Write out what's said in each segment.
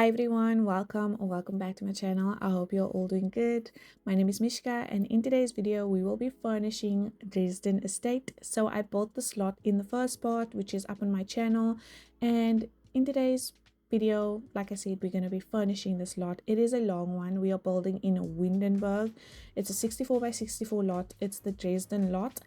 Hi everyone, welcome or welcome back to my channel. I hope you're all doing good. My name is Mishka and in today's video we will be furnishing Dresden Estate. So I built the slot in the first part, which is up on my channel, and in today's video, like I said, we're going to be furnishing this lot. It is a long one. We are building in Windenburg. It's a 64 by 64 lot. It's the Dresden lot.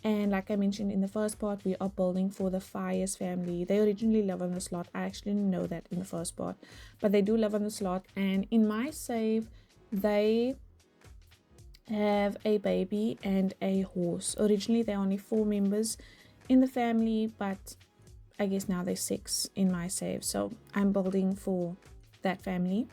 And like I mentioned in the first part, we are building for the Fires family. They originally live on this lot. I actually didn't know that in the first part, but they do live on this lot. And in my save, they have a baby and a horse. Originally, there are only 4 members in the family, but I guess now there's 6 in my save. So I'm building for that family.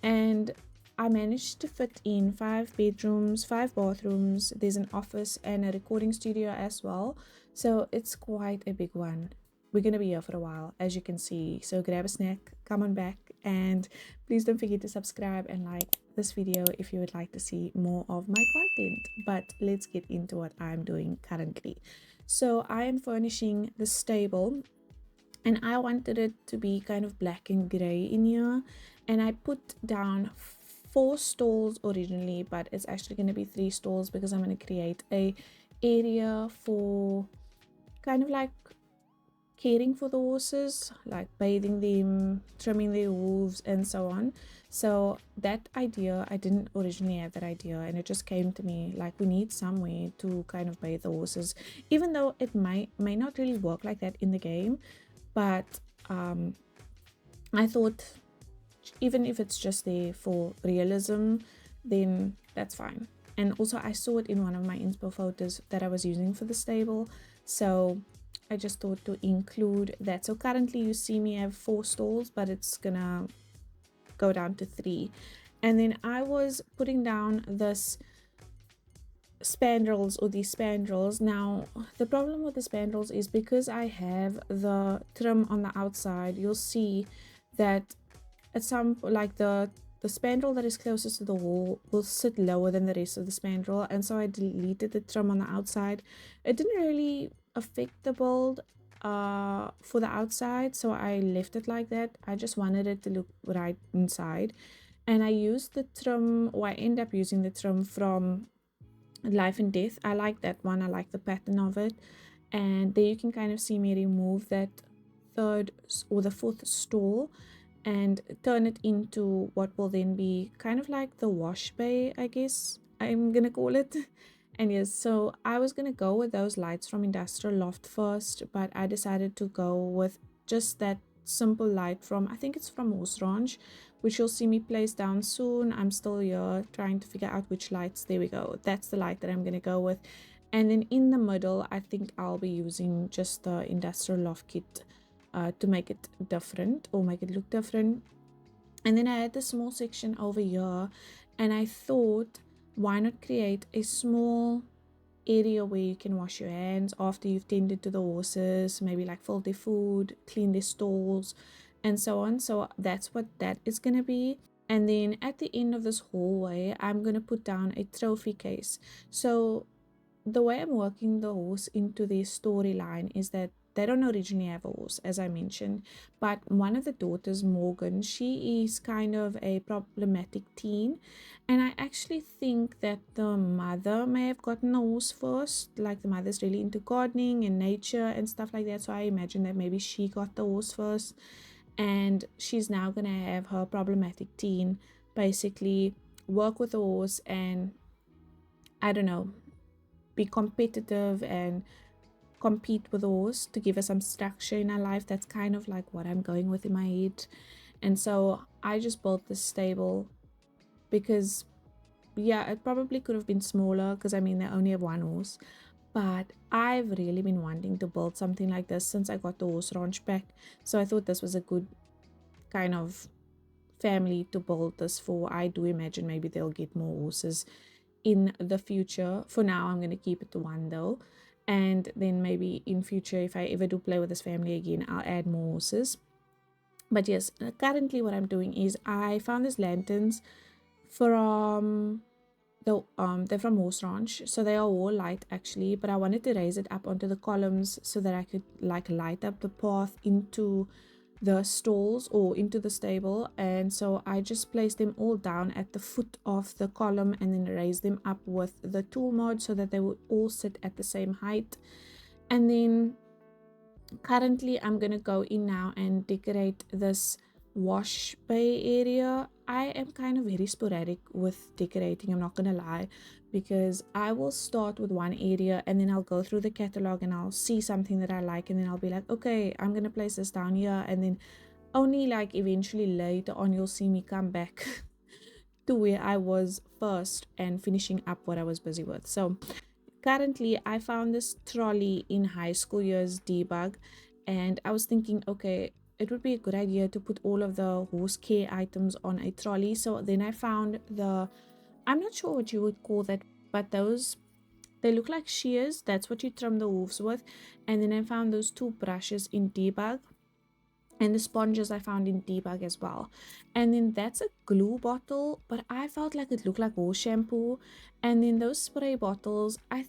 And I managed to fit in 5 bedrooms, 5 bathrooms. There's an office and a recording studio as well. So it's quite a big one. We're going to be here for a while, as you can see. So grab a snack, come on back, and please don't forget to subscribe and like this video if you would like to see more of my content. But let's get into what I'm doing currently. So I am furnishing the stable, and I wanted it to be kind of black and gray in here, and I put down 4 stalls originally, but it's actually going to be 3 stalls because I'm going to create a area for kind of like caring for the horses, like bathing them, trimming their hooves and so on. So that idea, I didn't originally have that idea, and it just came to me like we need somewhere to kind of bathe the horses, even though it may not really work like that in the game. But I thought even if it's just there for realism, then that's fine. And also I saw it in one of my inspo photos that I was using for the stable, so I just thought to include that. So currently you see me have 4 stalls, but it's gonna go down to 3. And then I was putting down this spandrels, or these spandrels. Now the problem with the spandrels is because I have the trim on the outside, you'll see that at some, like the spandrel that is closest to the wall will sit lower than the rest of the spandrel, and so I deleted the trim on the outside. It didn't really affect the build for the outside, so I left it like that. I just wanted it to look right inside, and I used the trim, or I end up using the trim from Life and Death. I like that one. I like the pattern of it. And there you can kind of see me remove that 3rd or the 4th stall and turn it into what will then be kind of like the wash bay, I guess I'm gonna call it. And yes, so I was gonna go with those lights from Industrial Loft first, but I decided to go with just that simple light from, I think it's from Horse Ranch, which you'll see me place down soon. I'm still here trying to figure out which lights. There we go. That's the light that I'm gonna go with. And then in the middle, I think I'll be using just the Industrial Loft kit to make it different, or make it look different. And then I had the small section over here, and I thought, why not create a small area where you can wash your hands after you've tended to the horses, maybe like fill their food, clean their stalls, and so on. So that's what that is going to be. And then at the end of this hallway, I'm going to put down a trophy case. So the way I'm working the horse into their storyline is that they don't originally have a horse, as I mentioned, but one of the daughters, Morgan, she is kind of a problematic teen, and I actually think that the mother may have gotten a horse first. Like, the mother's really into gardening and nature and stuff like that, so I imagine that maybe she got the horse first, and she's now gonna have her problematic teen basically work with the horse and, I don't know, be competitive and compete with the horse to give her some structure in her life. That's kind of like what I'm going with in my head. And so I just built this stable because, yeah, it probably could have been smaller because I mean they only have 1 horse, but I've really been wanting to build something like this since I got the horse ranch back. So I thought this was a good kind of family to build this for. I do imagine maybe they'll get more horses in the future. For now, I'm going to keep it to 1 though, and then maybe in future, if I ever do play with this family again, I'll add more horses. But yes, currently what I'm doing is I found these lanterns from they're from Horse Ranch, so they are all light actually, but I wanted to raise it up onto the columns so that I could like light up the path into the stalls or into the stable, and so I just placed them all down at the foot of the column and then raised them up with the tool mod so that they would all sit at the same height. And then currently I'm gonna go in now and decorate this wash bay area. I am kind of very sporadic with decorating, I'm not gonna lie, because I will start with one area and then I'll go through the catalog and I'll see something that I like, and then I'll be like, okay, I'm gonna place this down here, and then only like eventually later on you'll see me come back to where I was first and finishing up what I was busy with. So currently I found this trolley in high school years debug, and I was thinking, okay, it would be a good idea to put all of the horse care items on a trolley. So then I found the, I'm not sure what you would call that, but those, they look like shears, that's what you trim the hooves with. And then I found those two brushes in debug, and the sponges I found in debug as well. And then that's a glue bottle, but I felt like it looked like horse shampoo. And then those spray bottles, I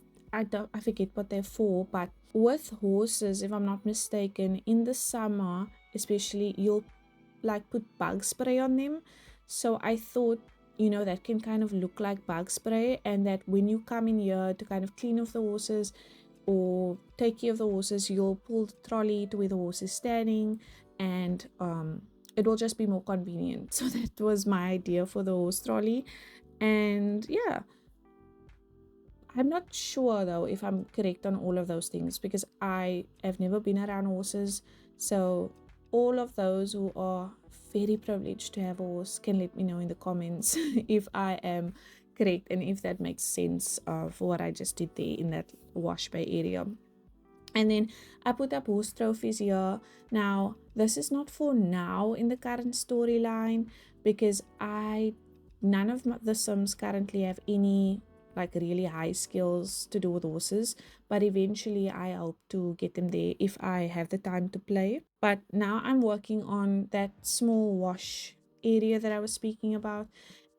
forget what they're for, but with horses, if I'm not mistaken, in the summer especially, you'll like put bug spray on them. So I thought, you know, that can kind of look like bug spray, and that when you come in here to kind of clean off the horses or take care of the horses, you'll pull the trolley to where the horse is standing, and it will just be more convenient. So that was my idea for the horse trolley. And yeah, I'm not sure though if I'm correct on all of those things, because I have never been around horses. So all of those who are very privileged to have a horse can let me know in the comments if I am correct and if that makes sense for what I just did there in that wash bay area. And then I put up horse trophies here. Now this is not for now in the current storyline, because none of the Sims currently have any like really high skills to do with horses, but eventually I hope to get them there if I have the time to play. But now I'm working on that small wash area that I was speaking about,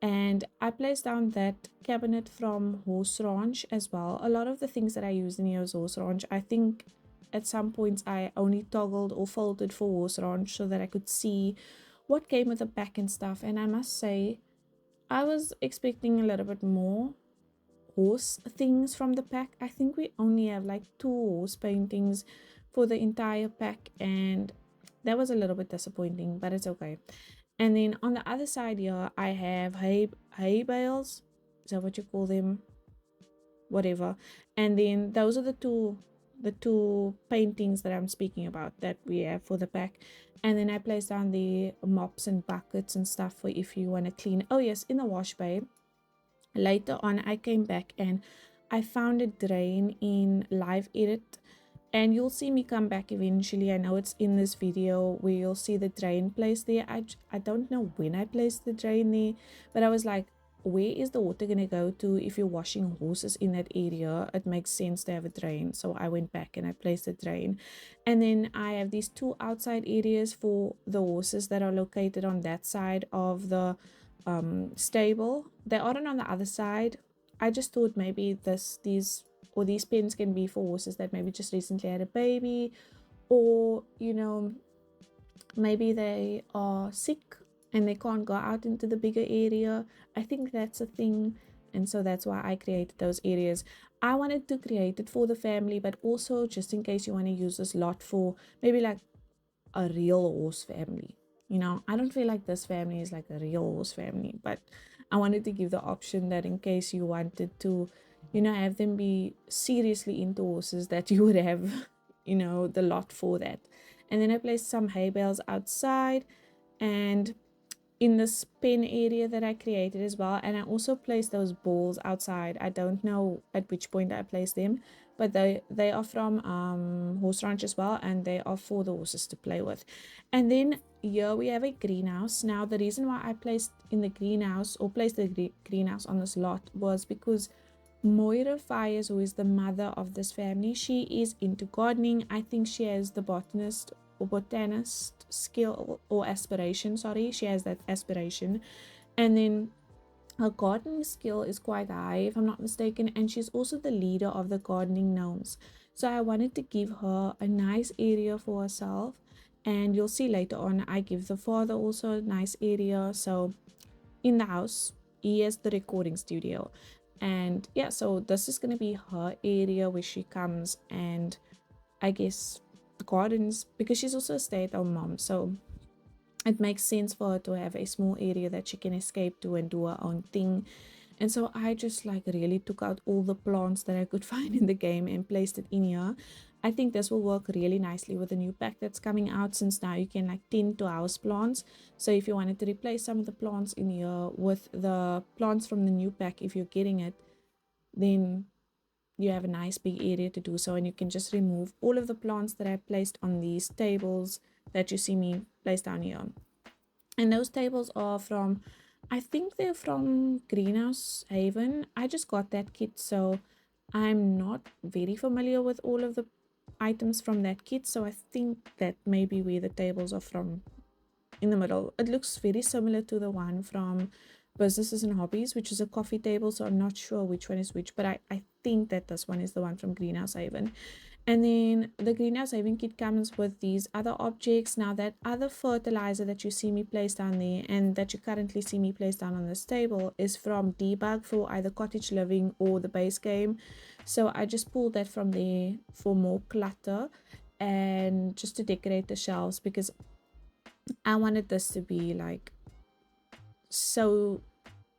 and I placed down that cabinet from Horse Ranch as well. A lot of the things that I use in here is Horse Ranch. I think at some points I only toggled or folded for Horse Ranch so that I could see what came with the pack and stuff, and I must say I was expecting a little bit more horse things from the pack. I think we only have like 2 horse paintings for the entire pack, and that was a little bit disappointing, but it's okay. And then on the other side here I have hay bales, is that what you call them, whatever. And then those are the two paintings that I'm speaking about that we have for the pack. And then I placed down the mops and buckets and stuff for if you want to clean. Oh yes, in the wash bay. Later on I came back and I found a drain in live edit, and you'll see me come back eventually. I know it's in this video where you'll see the drain placed there. I don't know when I placed the drain there, but I was like, where is the water gonna go to if you're washing horses in that area? It makes sense to have a drain. So I went back and I placed a drain. And then I have these 2 outside areas for the horses that are located on that side of the stable. They aren't on the other side. I just thought maybe these pens can be for horses that maybe just recently had a baby, or you know, maybe they are sick and they can't go out into the bigger area. I think that's a thing, and so that's why I created those areas. I wanted to create it for the family, but also just in case you want to use this lot for maybe like a real horse family. You know, I don't feel like this family is like a real horse family, but I wanted to give the option that in case you wanted to, you know, have them be seriously into horses, that you would have, you know, the lot for that. And then I placed some hay bales outside and in this pen area that I created as well. And I also placed those balls outside. I don't know at which point I placed them, but they are from Horse Ranch as well, and they are for the horses to play with. And then here we have a greenhouse. Now the reason why I placed in the greenhouse, or placed the greenhouse on this lot, was because Moira Fires, who is the mother of this family, she is into gardening. I think she has the botanist skill or aspiration. Sorry, she has that aspiration. And then her gardening skill is quite high, if I'm not mistaken, and she's also the leader of the gardening gnomes. So I wanted to give her a nice area for herself, And you'll see later on I give the father also a nice area. So in the house he has the recording studio, and yeah, so this is going to be her area where she comes and I guess gardens, because she's also a stay-at-home mom, so it makes sense for her to have a small area that she can escape to and do her own thing. And so I just like really took out all the plants that I could find in the game and placed it in here. I think this will work really nicely with the new pack that's coming out, since now you can like tend to house plants. So if you wanted to replace some of the plants in here with the plants from the new pack, if you're getting it, then you have a nice big area to do so, and you can just remove all of the plants that I placed on these tables that you see me place down here. And those tables are from, I think they're from Greenhouse Haven. I just got that kit, so I'm not very familiar with all of the items from that kit, so I think that maybe where the tables are from in the middle. It looks very similar to the one from Businesses and Hobbies, which is a coffee table, so I'm not sure which one is which, but I think that this one is the one from Greenhouse Haven. And then the Greenhouse Haven kit comes with these other objects. Now that other fertilizer that you see me place down there and that you currently see me place down on this table is from Debug for either Cottage Living or the base game. So I just pulled that from there for more clutter and just to decorate the shelves, because I wanted this to be like so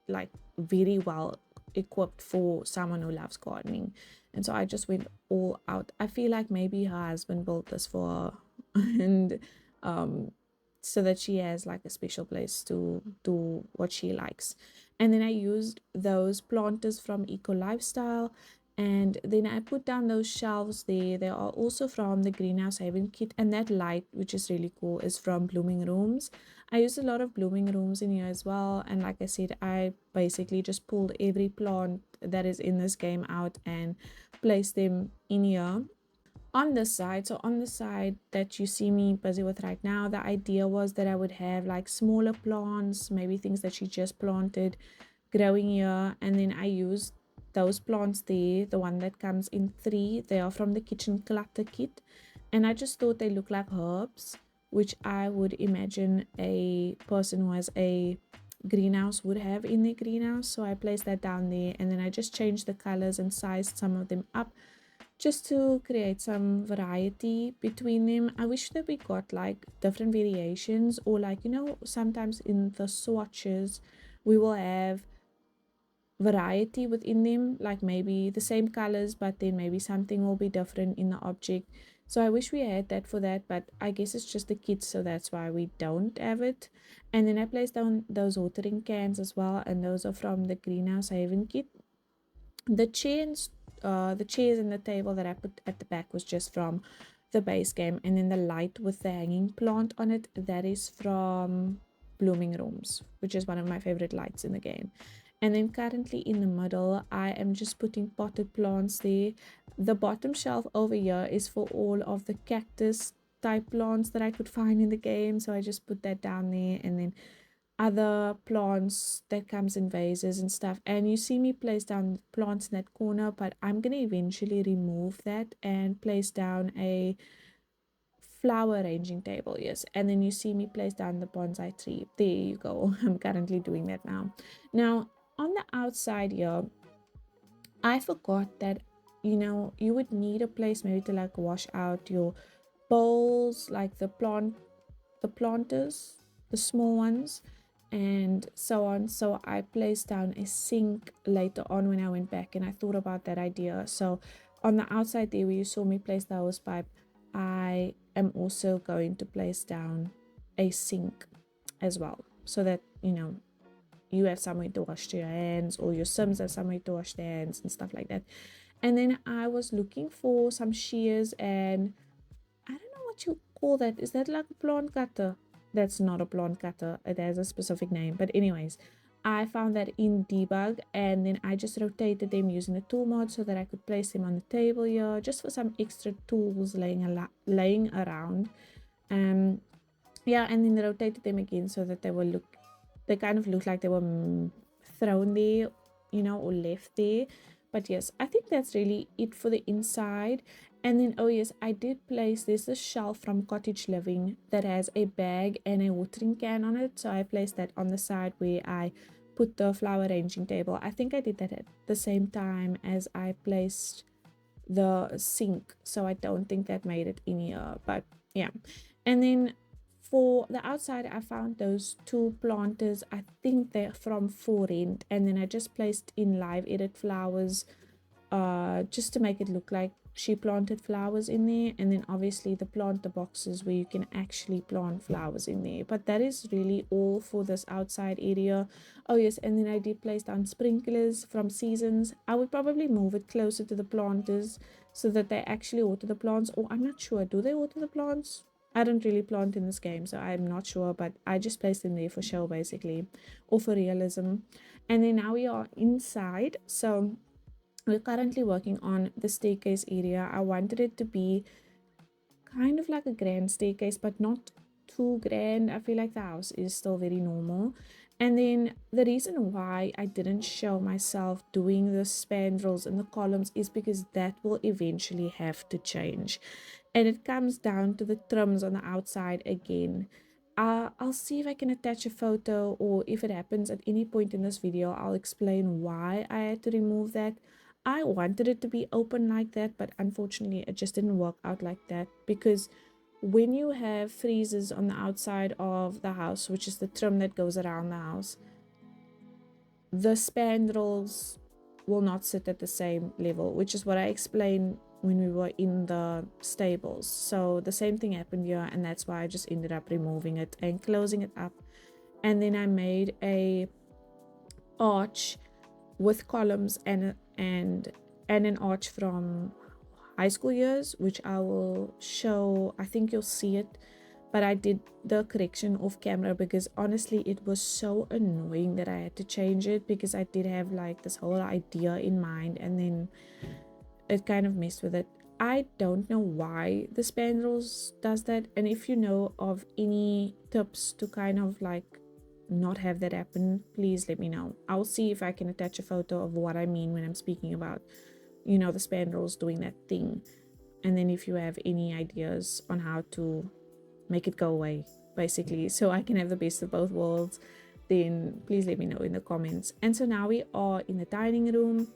like very well equipped for someone who loves gardening. And so I just went all out. I feel like maybe her husband built this for her and so that she has like a special place to do what she likes. And then I used those planters from Eco Lifestyle, and then I put down those shelves there. They are also from the Greenhouse Haven kit, and that light, which is really cool, is from Blooming Rooms. I used a lot of blooming rooms in here as well, and like I said, I basically just pulled every plant that is in this game out and placed them in here on this side. So on the side that you see me busy with right now, the idea was that I would have like smaller plants, maybe things that she just planted, growing here. And then I used those plants there, the one that comes in 3, they are from the kitchen clutter kit, and I just thought they look like herbs, which I would imagine a person who has a greenhouse would have in their greenhouse. So I placed that down there, and then I just changed the colors and sized some of them up just to create some variety between them. I wish that we got like different variations, or like, you know, sometimes in the swatches we will have variety within them, like maybe the same colors but then maybe something will be different in the object. So I wish we had that for that, but I guess it's just the kids, so that's why we don't have it. And then I placed down those watering cans as well, and those are from the Greenhouse Haven kit. The chairs and the table that I put at the back was just from the base game, and then the light with the hanging plant on it, that is from Blooming Rooms, which is one of my favorite lights in the game. And then currently in the middle I am just putting potted plants there. The bottom shelf over here is for all of the cactus type plants that I could find in the game, so I just put that down there. And then other plants that comes in vases and stuff, and you see me place down plants in that corner, but I'm gonna eventually remove that and place down a flower arranging table. Yes, and then you see me place down the bonsai tree. There you go. I'm currently doing that now on the outside here. I forgot that, you know, you would need a place maybe to like wash out your bowls, like the planters, the small ones, and so on. So I placed down a sink later on when I went back, and I thought about that idea. So on the outside there where you saw me place the hose pipe, I am also going to place down a sink as well, so that, you know, you have somewhere to wash your hands, or your Sims have somewhere to wash their hands and stuff like that. And then I was looking for some shears, and I don't know what you call that. Is that like a plant cutter? That's not a plant cutter. It has a specific name. But anyways, I found that in Debug, and then I just rotated them using the tool mod so that I could place them on the table here, just for some extra tools laying around. Yeah, and then rotated them again so that they kind of looked like they were thrown there, you know, or left there. But yes, I think that's really it for the inside. And then, oh yes, I did place, there's a shelf from Cottage Living that has a bag and a watering can on it. So I placed that on the side where I put the flower arranging table. I think I did that at the same time as I placed the sink. So I don't think that made it in here, but yeah. And then for the outside, I found those two planters. I think they're from For Rent. And then I just placed in live edit flowers just to make it look like she planted flowers in there. And then obviously the planter boxes where you can actually plant flowers in there. But that is really all for this outside area. Oh yes, and then I did place down sprinklers from Seasons. I would probably move it closer to the planters so that they actually water the plants, or I'm not sure, do they water the plants? I don't really plant in this game, so I'm not sure, but I just placed them there for show basically, or for realism. And then now we are inside. So we're currently working on the staircase area. I wanted it to be kind of like a grand staircase, but not too grand. I feel like the house is still very normal. And then the reason why I didn't show myself doing the spandrels and the columns is because that will eventually have to change. And it comes down to the trims on the outside again. I'll see if I can attach a photo, or if it happens at any point in this video, I'll explain why I had to remove that. I wanted it to be open like that, but unfortunately it just didn't work out like that, because when you have freezers on the outside of the house, which is the trim that goes around the house, the spandrels will not sit at the same level, which is what I explained when we were in the stables. So the same thing happened here, and that's why I just ended up removing it and closing it up. And then I made a arch with columns and an arch from high school years, which I will show. I think you'll see it, but I did the correction off camera because honestly it was so annoying that I had to change it, because I did have like this whole idea in mind and then it kind of messed with it. I don't know why the spandrels does that, and if you know of any tips to kind of like not have that happen, please let me know. I'll see if I can attach a photo of what I mean when I'm speaking about, you know, the spandrels doing that thing. And then if you have any ideas on how to make it go away basically, so I can have the best of both worlds, then please let me know in the comments. And so now we are in the dining room.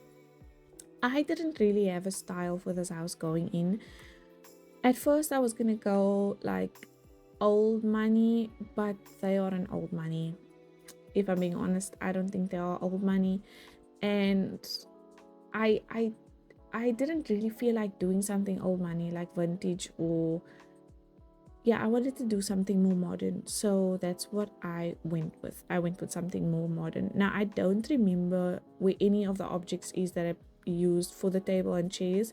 I didn't really have a style for this house going in. At first I was gonna go like old money, but they aren't old money. If I'm being honest, I don't think they are old money. And I didn't really feel like doing something old money like vintage, or yeah, I wanted to do something more modern. So that's what I went with. I went with something more modern. Now I don't remember where any of the objects is that I used for the table and chairs,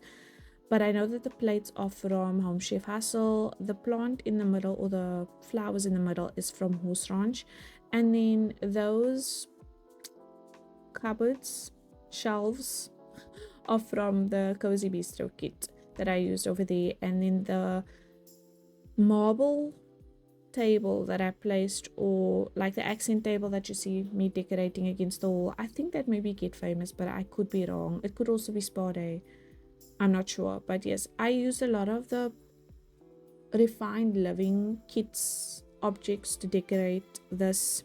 but I know that the plates are from Home Chef Hustle. The plant in the middle, or the flowers in the middle, is from Horse Ranch. And then those cupboards, shelves, are from the Cozy Bistro kit that I used over there. And then the marble table that I placed, or like the accent table that you see me decorating against the wall, I think that maybe Get Famous, but I could be wrong. It could also be Spa Day, I'm not sure. But yes, I used a lot of the refined living kits objects to decorate this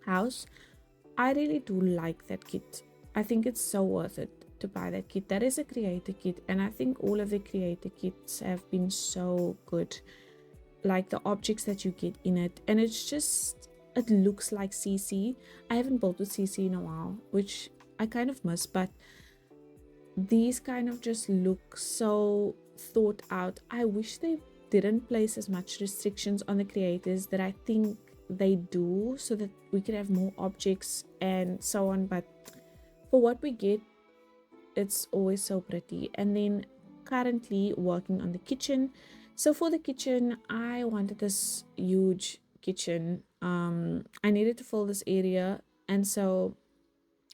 house. I really do like that kit. I think it's so worth it to buy that kit. That is a creator kit, and I think all of the creator kits have been so good, like the objects that you get in it. And it's just, it looks like CC. I haven't built with CC in a while, which I kind of miss, but these kind of just look so thought out. I wish they didn't place as much restrictions on the creators that I think they do, so that we could have more objects and so on. But for what we get, it's always so pretty. And then currently working on the kitchen. So for the kitchen, I wanted this huge kitchen. I needed to fill this area, and so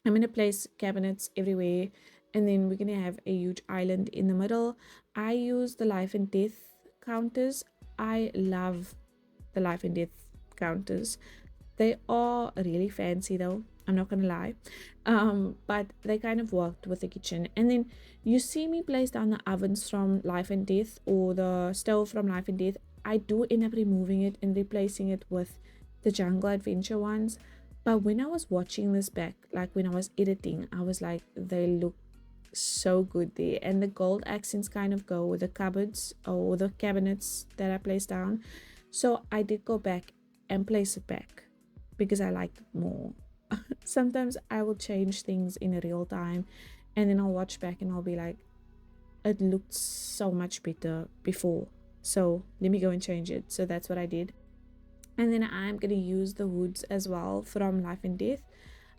I'm gonna place cabinets everywhere, and then we're gonna have a huge island in the middle. I use the life and death counters. I love the life and death counters. They are really fancy though. I'm not gonna lie. But they kind of worked with the kitchen. And then you see me place down the ovens from Life and Death, or the stove from Life and Death. I do end up removing it and replacing it with the Jungle Adventure ones. But when I was watching this back, like when I was editing, I was like, they look so good there. And the gold accents kind of go with the cupboards or the cabinets that I placed down. So I did go back and place it back because I liked it more. Sometimes I will change things in real time and then I'll watch back and I'll be like, it looked so much better before. So let me go and change it. So that's what I did. And then I'm going to use the woods as well from Life and Death.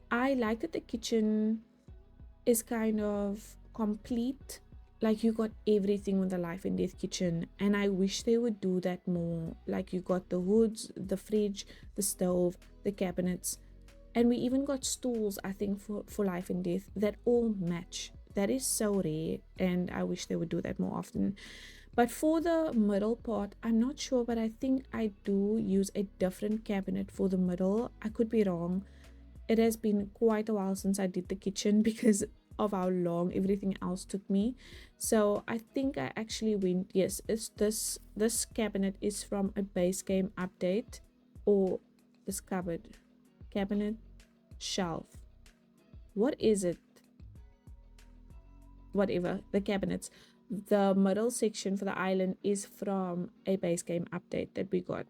I like that the kitchen is kind of complete. Like you got everything with the Life and Death kitchen. And I wish they would do that more. Like you got the hoods, the fridge, the stove, the cabinets. And we even got stools, I think, for Life and Death that all match. That is so rare. And I wish they would do that more often. But for the middle part, I'm not sure, but I think I do use a different cabinet for the middle. I could be wrong. It has been quite a while since I did the kitchen because of how long everything else took me. So I think I actually went, yes, it's this cabinet is from a base game update, or this cabinet shelf. What is it? Whatever, the cabinets. The middle section for the island is from a base game update that we got,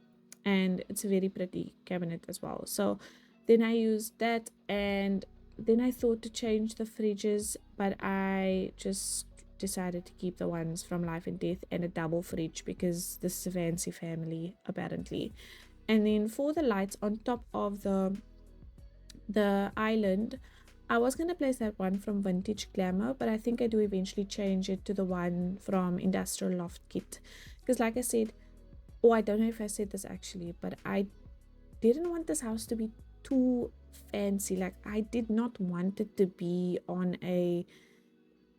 and it's a very pretty cabinet as well. So then I used that, and then I thought to change the fridges, but I just decided to keep the ones from Life and Death and a double fridge because this is a fancy family apparently. And then for the lights on top of the island, I was going to place that one from Vintage Glamour, but I think I do eventually change it to the one from Industrial Loft Kit. Because like I said, I don't know if I said this actually, but I didn't want this house to be too fancy. Like I did not want it to be on a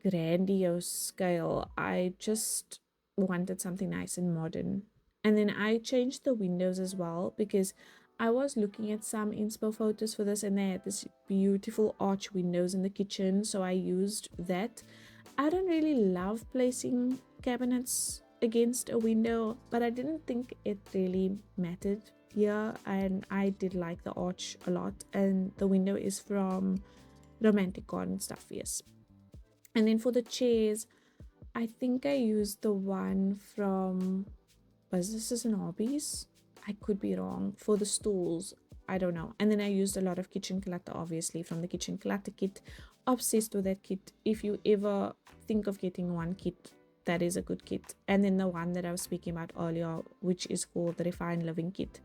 grandiose scale. I just wanted something nice and modern. And then I changed the windows as well because I was looking at some inspo photos for this and they had this beautiful arch windows in the kitchen, so I used that. I don't really love placing cabinets against a window, but I didn't think it really mattered here, and I did like the arch a lot. And the window is from Romantic Garden Stuff, yes. And then for the chairs, I think I used the one from Businesses and Hobbies. I could be wrong. For the stools, I don't know. And then I used a lot of kitchen clutter, obviously, from the kitchen clutter kit. Obsessed with that kit. If you ever think of getting one kit, that is a good kit. And then the one that I was speaking about earlier, which is called the Refined Living Kit.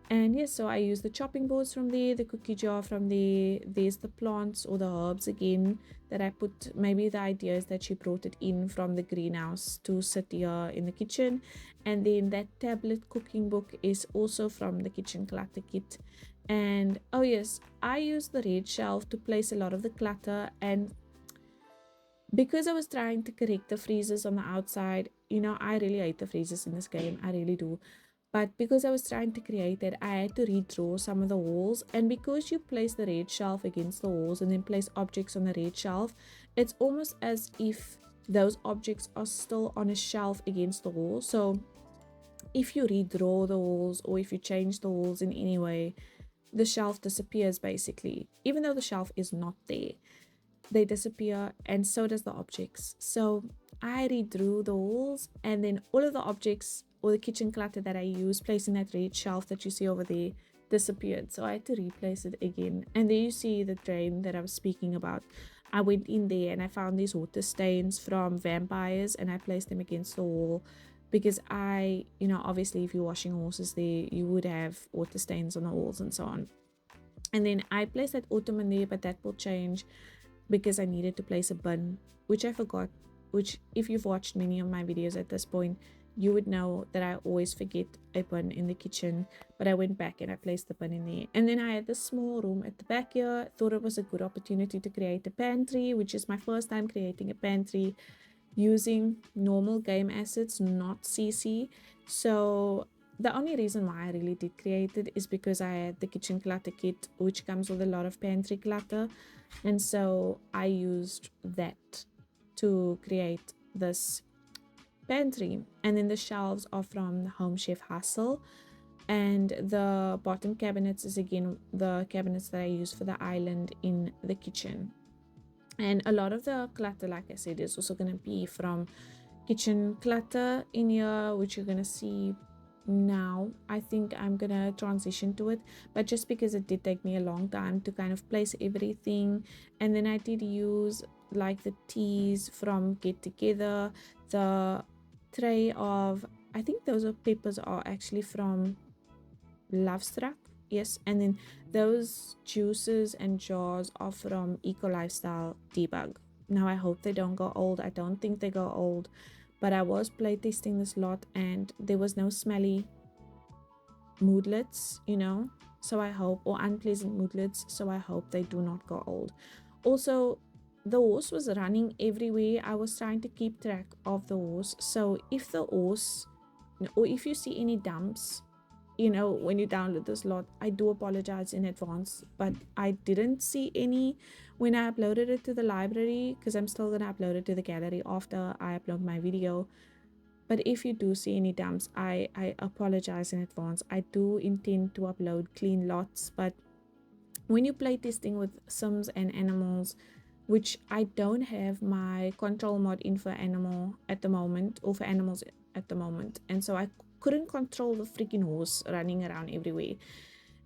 And yes, so I use the chopping boards from there, the cookie jar from there. There's the plants or the herbs again that I put. Maybe the idea is that she brought it in from the greenhouse to sit here in the kitchen. And then that tablet cooking book is also from the kitchen clutter kit. And oh yes, I use the red shelf to place a lot of the clutter. And because I was trying to correct the freezers on the outside, I really hate the freezers in this game. I really do. But because I was trying to create that, I had to redraw some of the walls. And because you place the red shelf against the walls and then place objects on the red shelf, it's almost as if those objects are still on a shelf against the wall. So if you redraw the walls or if you change the walls in any way, the shelf disappears basically. Even though the shelf is not there, they disappear, and so does the objects. So I redrew the walls, and then all of the objects or the kitchen clutter that I used placing that red shelf that you see over there disappeared. So I had to replace it again. And there you see the drain that I was speaking about. I went in there and I found these water stains from vampires and I placed them against the wall because obviously if you're washing horses there, you would have water stains on the walls and so on. And then I placed that ottoman there, but that will change because I needed to place a bin, which I forgot, which if you've watched many of my videos at this point, you would know that I always forget a bin in the kitchen, but I went back and I placed the bin in there. And then I had this small room at the back here. Thought it was a good opportunity to create a pantry, which is my first time creating a pantry using normal game assets, not CC. So the only reason why I really did create it is because I had the kitchen clutter kit, which comes with a lot of pantry clutter, and so I used that to create this pantry. And then the shelves are from the Home Chef Hustle, and the bottom cabinets is again the cabinets that I use for the island in the kitchen. And a lot of the clutter, like I said, is also going to be from kitchen clutter in here, which you're going to see now. I think I'm going to transition to it, but just because it did take me a long time to kind of place everything. And then I did use like the teas from Get Together, the tray of, I think those are peppers are actually from Lovestruck, yes, and then those juices and jars are from Eco Lifestyle Debug. Now I hope they don't go old. I don't think they go old, but I was playtesting this lot and there was no smelly moodlets, you know, so I hope, or unpleasant moodlets, so I hope they do not go old. Also, the horse was running everywhere. I was trying to keep track of the horse, so if the horse, or if you see any dumps, you know, when you download this lot, I do apologize in advance, but I didn't see any when I uploaded it to the library, because I'm still gonna upload it to the gallery after I upload my video. But if you do see any dumps, I apologize in advance. I do intend to upload clean lots, but when you play testing with Sims and animals, which I don't have my control mod in for animal at the moment, or for animals at the moment, and so I couldn't control the freaking horse running around everywhere.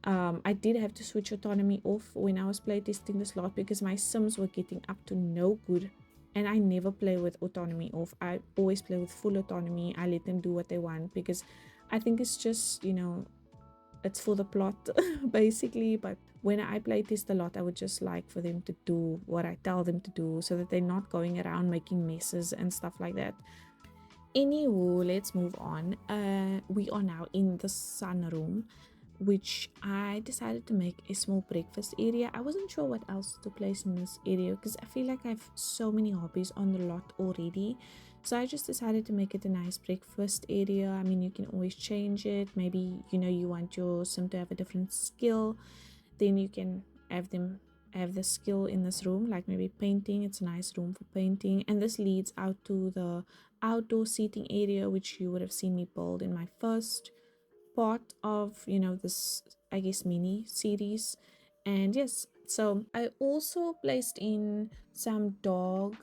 I did have to switch autonomy off when I was playtesting this lot because my Sims were getting up to no good, and I never play with autonomy off. I always play with full autonomy. I let them do what they want because I think it's just, you know, it's for the plot basically. But when I play test a lot, I would just like for them to do what I tell them to do so that they're not going around making messes and stuff like that. Anywho, let's move on. We are now in the sunroom, which I decided to make a small breakfast area. I wasn't sure what else to place in this area because I feel like I have so many hobbies on the lot already. So I just decided to make it a nice breakfast area. I mean, you can always change it. Maybe, you know, you want your sim to have a different skill, then you can have them have the skill in this room, like maybe painting. It's a nice room for painting. And this leads out to the outdoor seating area, which you would have seen me build in my first part of, you know, this, I guess, mini series. And yes, so I also placed in some dog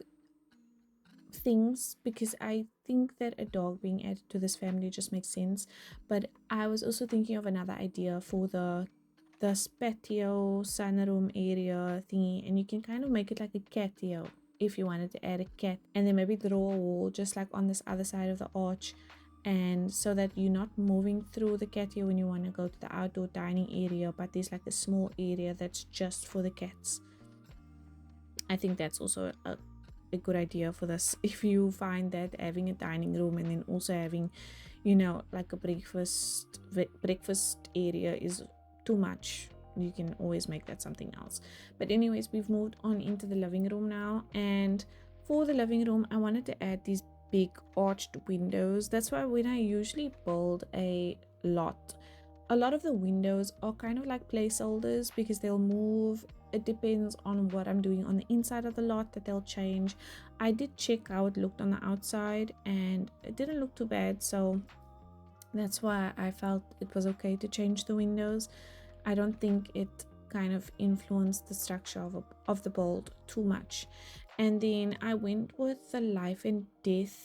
things because I think that a dog being added to this family just makes sense. But I was also thinking of another idea for the patio sunroom area thingy, and you can kind of make it like a catio if you wanted to add a cat, and then maybe draw a wall just like on this other side of the arch, and so that you're not moving through the catio when you want to go to the outdoor dining area, but there's like a small area that's just for the cats. I think that's also a good idea for this. If you find that having a dining room and then also having, you know, like a breakfast area is too much, you can always make that something else. But anyways, we've moved on into the living room now, and for the living room I wanted to add these big arched windows. That's why when I usually build a lot of the windows are kind of like placeholders because they'll move. It depends on what I'm doing on the inside of the lot that they'll change. I did check how it looked on the outside and it didn't look too bad, so that's why I felt it was okay to change the windows. I don't think it kind of influenced the structure of the build too much. And then I went with the life and death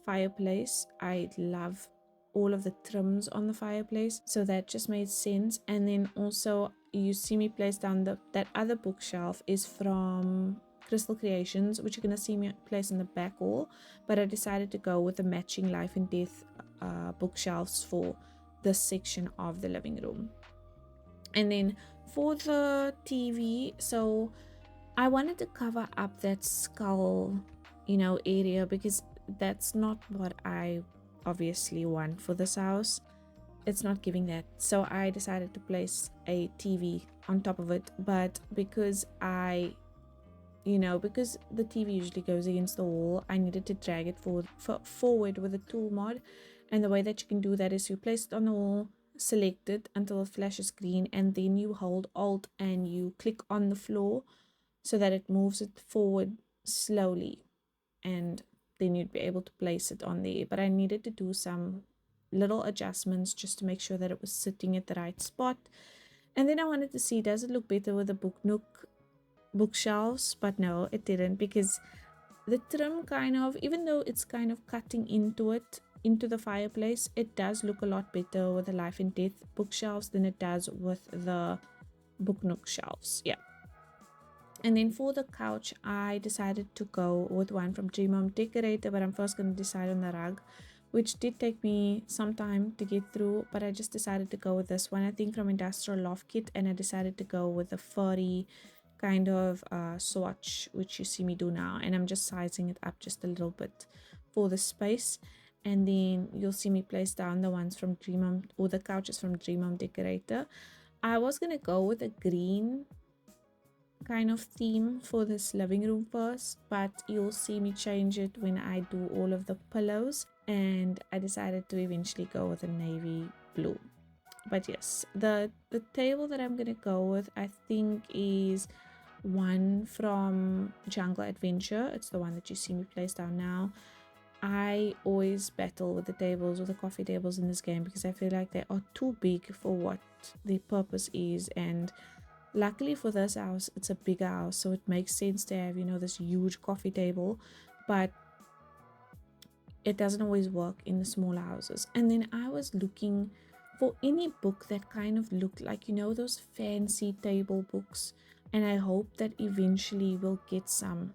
fireplace. I love all of the trims on the fireplace, so that just made sense. And then also you see me place down that other bookshelf is from Crystal Creations, which you're gonna see me place in the back wall, but I decided to go with the matching life and death bookshelves for this section of the living room. And then for the TV, so I wanted to cover up that skull, you know, area, because that's not what I obviously want for this house. It's not giving that, so I decided to place a TV on top of it. But because because the TV usually goes against the wall, I needed to drag it forward with a tool mod, And the way that you can do that is you place it on the wall, select it until it flashes green, and then you hold Alt and you click on the floor so that it moves it forward slowly, and then you'd be able to place it on there. But I needed to do some little adjustments just to make sure that it was sitting at the right spot. And then I wanted to see, does it look better with the book nook bookshelves? But no, it didn't, because the trim kind of, even though it's kind of cutting into it, into the fireplace, it does look a lot better with the Life and Death bookshelves than it does with the book nook shelves. Yeah. And then for the couch, I decided to go with one from Dream Decorator, but I'm first going to decide on the rug, which did take me some time to get through, but I just decided to go with this one, I think from Industrial Loft Kit, and I decided to go with the furry kind of swatch, which you see me do now, and I'm just sizing it up just a little bit for the space. And then you'll see me place down the ones from Dream, or the couches from Dream Decorator. I was going to go with a green kind of theme for this living room first, but you'll see me change it when I do all of the pillows, and I decided to eventually go with a navy blue. But yes, the table that I'm gonna go with, I think, is one from Jungle Adventure. It's the one that you see me place down now. I always battle with the tables, or the coffee tables in this game, because I feel like they are too big for what the purpose is. And luckily for this house, it's a bigger house, so it makes sense to have, you know, this huge coffee table, but it doesn't always work in the smaller houses. And then I was looking for any book that kind of looked like, you know, those fancy table books, and I hope that eventually we'll get some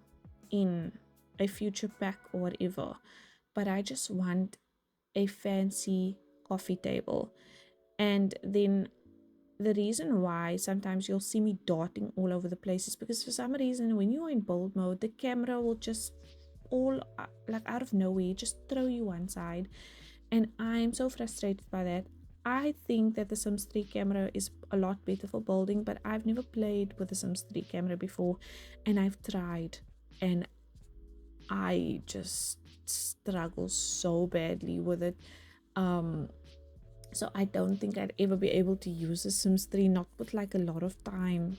in a future pack or whatever. But I just want a fancy coffee table. And then the reason why sometimes you'll see me darting all over the place is because for some reason when you're in build mode, the camera will just all like out of nowhere just throw you one side, and I'm so frustrated by that. I think that the Sims 3 camera is a lot better for building, but I've never played with the Sims 3 camera before, and I've tried, and I just struggle so badly with it. So I don't think I'd ever be able to use the Sims 3, not with like a lot of time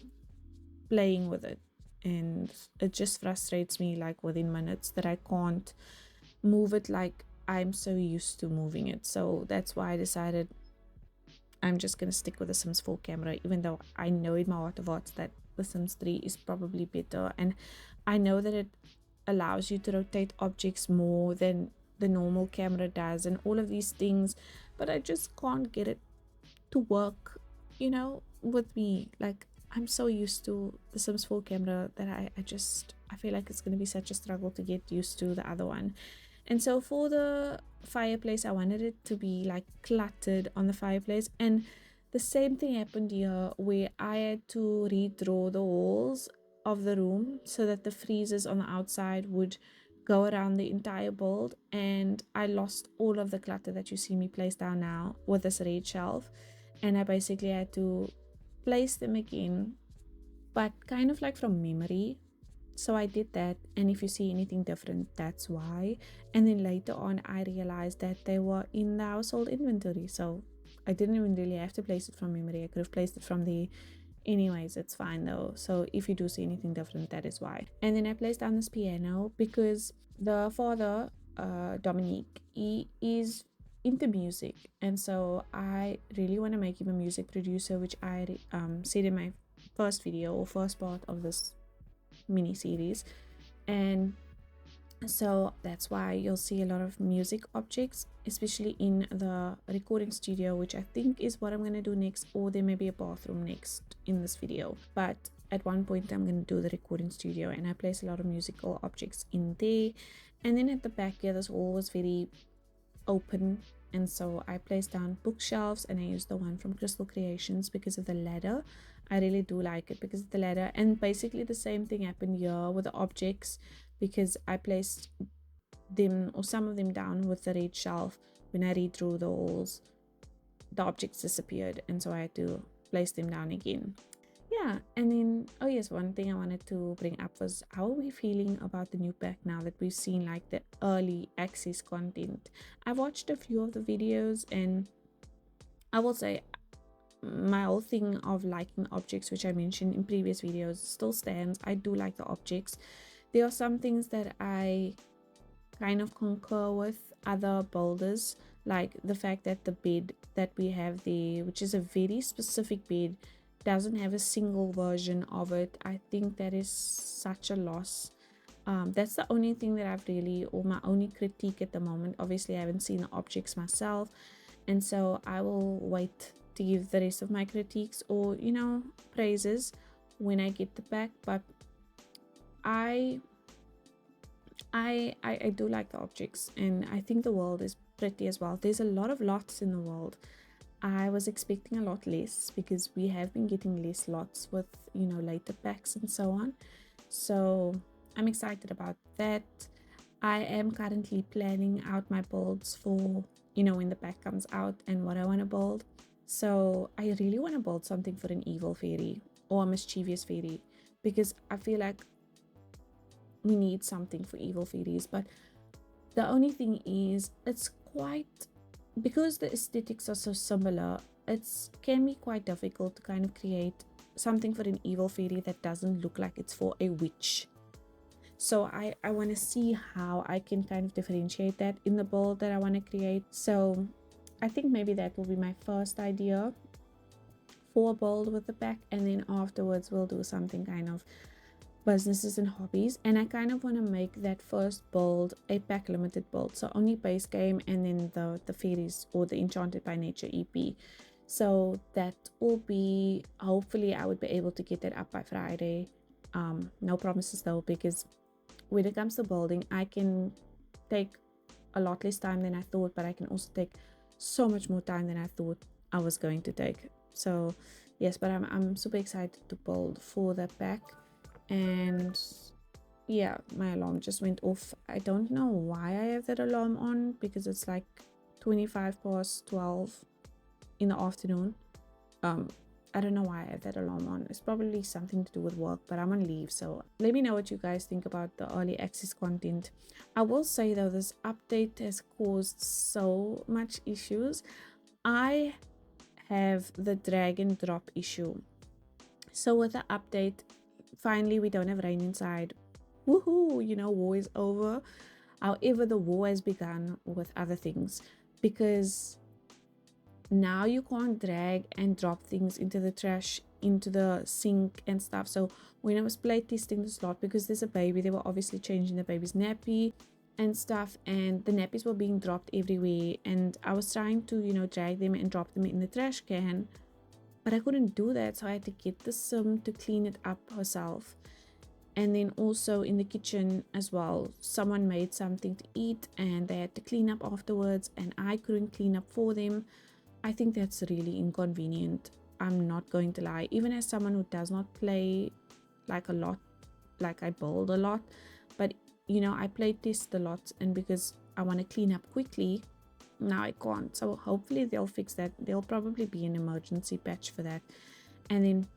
playing with it. And it just frustrates me like within minutes that I can't move it like I'm so used to moving it. So that's why I decided I'm just going to stick with the Sims 4 camera, even though I know in my heart of hearts that the Sims 3 is probably better. And I know that it allows you to rotate objects more than the normal camera does and all of these things, but I just can't get it to work, you know, with me. Like, I'm so used to the Sims 4 camera that I feel like it's going to be such a struggle to get used to the other one. And so for the fireplace, I wanted it to be like cluttered on the fireplace, and the same thing happened here where I had to redraw the walls of the room so that the freezers on the outside would go around the entire build, and I lost all of the clutter that you see me place down now with this red shelf, and I basically had to place them again, but kind of like from memory. So I did that, and if you see anything different, that's why. And then later on I realized that they were in the household inventory, so I didn't even really have to place it from memory. I could have placed it from the anyways. It's fine though, so if you do see anything different, that is why. And then I placed down this piano because the father, Dominique, he is into music, and so I really want to make him a music producer, which I said in my first video or first part of this mini series. And so that's why you'll see a lot of music objects, especially in the recording studio, which I think is what I'm going to do next, or there may be a bathroom next in this video, but at one point I'm going to do the recording studio, and I place a lot of musical objects in there. And then at the back here, this wall was very open, and so I placed down bookshelves, and I used the one from Crystal Creations because of the ladder. I really do like it because of the ladder. And basically the same thing happened here with the objects, because I placed them or some of them down with the red shelf. When I redrew the walls, the objects disappeared, and so I had to place them down again. yeah, and then, oh yes, one thing I wanted to bring up was, how are we feeling about the new pack now that we've seen like the early access content? I've watched a few of the videos, and I will say my whole thing of liking objects, which I mentioned in previous videos, still stands. I do like the objects. There are some things that I kind of concur with other builders, like the fact that the bed that we have there, which is a very specific bed, doesn't have a single version of it. I think that is such a loss. That's the only thing that I've really, or my only critique at the moment. Obviously I haven't seen the objects myself, and so I will wait to give the rest of my critiques, or praises, when I get the pack. But I I do like the objects, and I think the world is pretty as well. There's a lot of lots in the world. I was expecting a lot less, because we have been getting less lots with later packs and so on. So I'm excited about that. I am currently planning out my builds for when the pack comes out and what I want to build. So I really want to build something for an evil fairy or a mischievous fairy, because I feel like we need something for evil fairies. But the only thing is, it's quite, because the aesthetics are so similar, it can be quite difficult to kind of create something for an evil fairy that doesn't look like it's for a witch. So I want to see how I can kind of differentiate that in the build that I want to create. So I think maybe that will be my first idea for a build with the pack, and then afterwards we'll do something kind of businesses and hobbies. And I kind of want to make that first build a pack limited build, so only base game and then the fairies or the Enchanted by Nature EP. So that will be, hopefully I would be able to get that up by Friday. No promises though, because when it comes to building, I can take a lot less time than I thought, but I can also take so much more time than I thought I was going to take. So yes, but I'm super excited to build for that pack. And yeah, my alarm just went off. I don't know why I have that alarm on, because it's like 12:25 in the afternoon. I don't know why I have that alarm on. It's probably something to do with work, but I'm on leave. So let me know what you guys think about the early access content. I will say though, this update has caused so much issues. I have the drag and drop issue. So with the update, finally we don't have rain inside. Woohoo, war is over. However, the war has begun with other things, because now you can't drag and drop things into the trash, into the sink and stuff. So when I was play testing the slot, because there's a baby, they were obviously changing the baby's nappy and stuff, and the nappies were being dropped everywhere, and I was trying to drag them and drop them in the trash can, but I couldn't do that. So I had to get the sim to clean it up herself. And then also in the kitchen as well, someone made something to eat and they had to clean up afterwards, and I couldn't clean up for them. I think that's really inconvenient. I'm not going to lie. Even as someone who does not play like a lot, like I build a lot, but I play test a lot, and because I want to clean up quickly, now I can't. So hopefully they'll fix that. There'll probably be an emergency patch for that. And then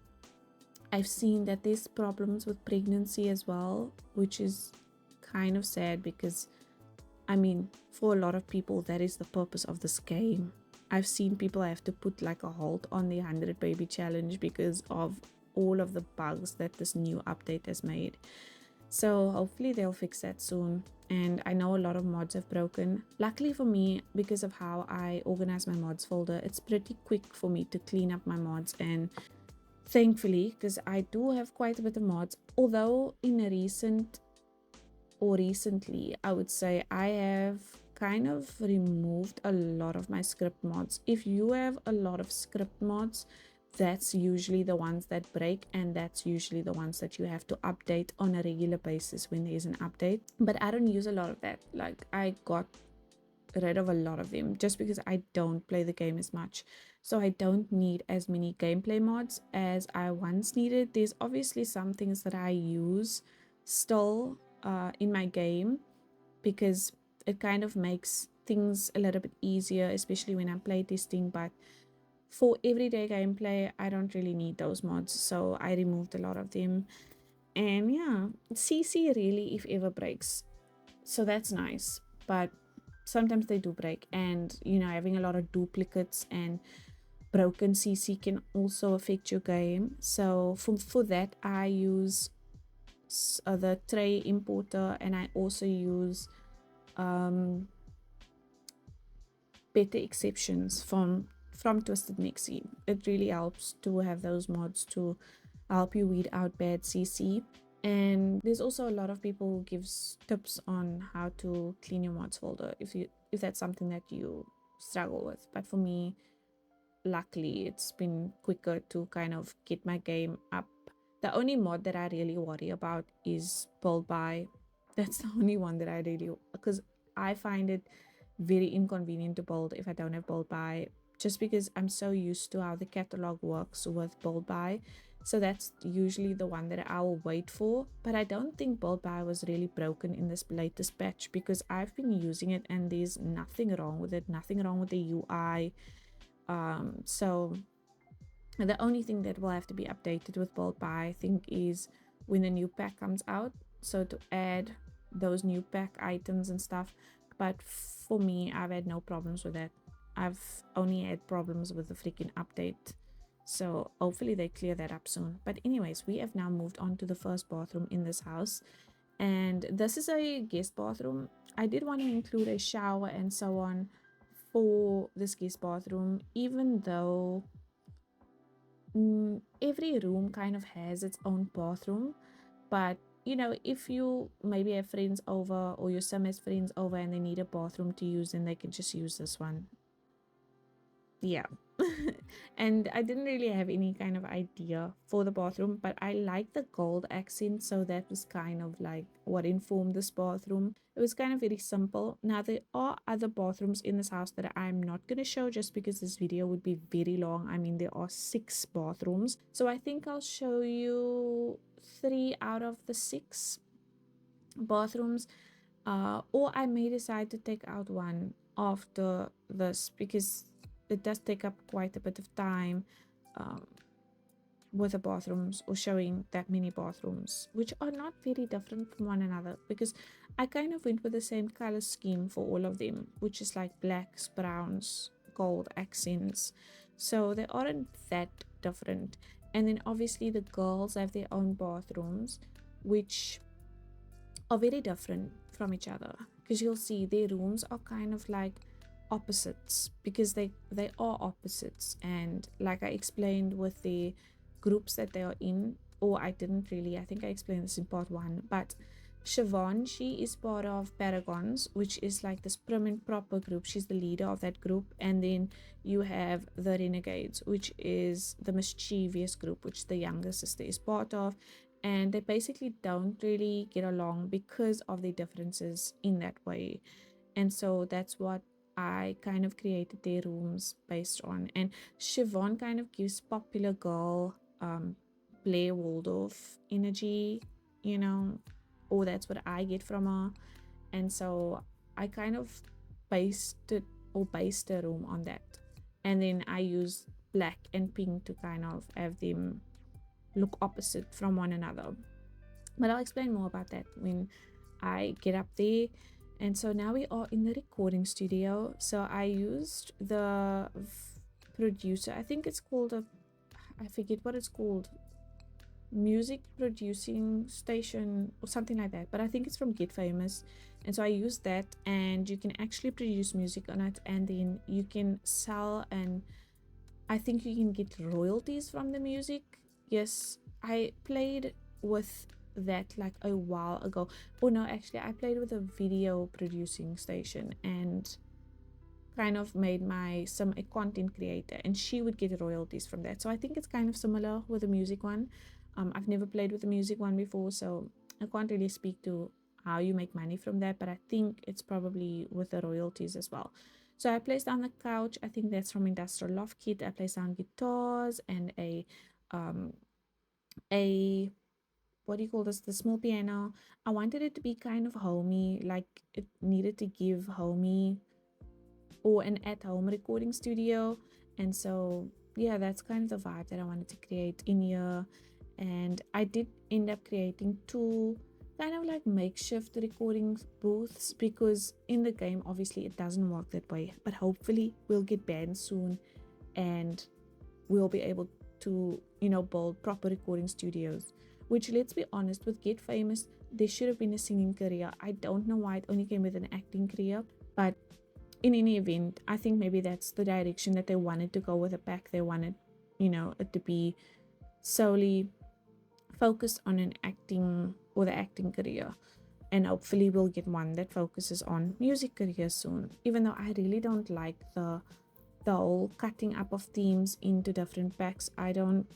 I've seen that there's problems with pregnancy as well, which is kind of sad, because I mean, for a lot of people, that is the purpose of this game. I've seen people have to put like a halt on the 100 baby challenge because of all of the bugs that this new update has made. So hopefully they'll fix that soon. And I know a lot of mods have broken. Luckily for me, because of how I organize my mods folder, it's pretty quick for me to clean up my mods. And thankfully, because I do have quite a bit of mods, although recently I would say I have kind of removed a lot of my script mods. If you have a lot of script mods, that's usually the ones that break, and that's usually the ones that you have to update on a regular basis when there's an update. But I don't use a lot of that. Like, I got rid of a lot of them just because I don't play the game as much, so I don't need as many gameplay mods as I once needed. There's obviously some things that I use still in my game, because it kind of makes things a little bit easier, especially when I'm playtesting. But for everyday gameplay, I don't really need those mods, so I removed a lot of them. And yeah, CC really, if ever, breaks, so that's nice. But sometimes they do break, and you know, having a lot of duplicates and broken CC can also affect your game. So for that, I use the tray importer, and I also use um, better exceptions from Twisted Nixie. It really helps to have those mods to help you weed out bad CC. And there's also a lot of people who gives tips on how to clean your mods folder if that's something that you struggle with. But for me, luckily, it's been quicker to kind of get my game up. The only mod that I really worry about is build by. That's the only one that I really, because I find it very inconvenient to build if I don't have build by, just because I'm so used to how the catalog works with build by. So that's usually the one that I will wait for. But I don't think build by was really broken in this latest patch, because I've been using it and there's nothing wrong with it, nothing wrong with the UI. So the only thing that will have to be updated with build by, I think, is when the new pack comes out, so to add those new pack items and stuff. But for me, I've had no problems with that. I've only had problems with the freaking update, so hopefully they clear that up soon. But anyways, we have now moved on to the first bathroom in this house, and this is a guest bathroom. I did want to include a shower and so on for this guest bathroom, even though every room kind of has its own bathroom. But you know, if you maybe have friends over, or your sim has friends over and they need a bathroom to use, then they can just use this one. Yeah. And I didn't really have any kind of idea for the bathroom, but I like the gold accent, so that was kind of like what informed this bathroom. It was kind of very simple. Now there are other bathrooms in this house that I'm not going to show, just because this video would be very long. I mean, there are 6 bathrooms, so I think I'll show you 3 out of the 6 bathrooms, or I may decide to take out one after this, because it does take up quite a bit of time um, with the bathrooms, or showing that many bathrooms, which are not very different from one another, because I kind of went with the same color scheme for all of them, which is like blacks, browns, gold accents, so they aren't that different. And then obviously the girls have their own bathrooms, which are very different from each other, because you'll see their rooms are kind of like opposites, because they are opposites. And like I explained with the groups that they are in, or I didn't really, I think I explained this in part 1, but Siobhan, she is part of Paragons, which is like this prim and proper group. She's the leader of that group. And then you have the Renegades, which is the mischievous group, which the younger sister is part of. And they basically don't really get along because of the differences in that way. And so that's what I kind of created their rooms based on. And Siobhan kind of gives popular girl Blair Waldorf energy, you know, or that's what I get from her. And so I kind of based a room on that. And then I use black and pink to kind of have them look opposite from one another. But I'll explain more about that when I get up there. And so now we are in the recording studio. So I used the producer, I think it's called I forget what it's called, music producing station or something like that, but I think it's from Get Famous. And so I used that, and you can actually produce music on it, and then you can sell, and I think you can get royalties from the music. Yes, I played with that like a while ago. Oh no, actually I played with a video producing station, and kind of made my sim a content creator, and she would get royalties from that. So I think it's kind of similar with the music one. I've never played with the music one before, so I can't really speak to how you make money from that, but I think it's probably with the royalties as well. So I placed down the couch, I think that's from Industrial Loft Kit. I placed down guitars and a what do you call this, the small piano. I wanted it to be kind of homey, like it needed to give homey or an at-home recording studio. And so yeah, that's kind of the vibe that I wanted to create in here. And I did end up creating two kind of like makeshift recording booths, because in the game obviously it doesn't work that way, but hopefully we'll get banned soon and we'll be able to, you know, build proper recording studios. Which, let's be honest, with Get Famous there should have been a singing career. I don't know why it only came with an acting career, but in any event, I think maybe that's the direction that they wanted to go with the pack. They wanted, you know, it to be solely focused on an acting or the acting career, and hopefully we'll get one that focuses on music career soon. Even though I really don't like the whole cutting up of themes into different packs. I don't,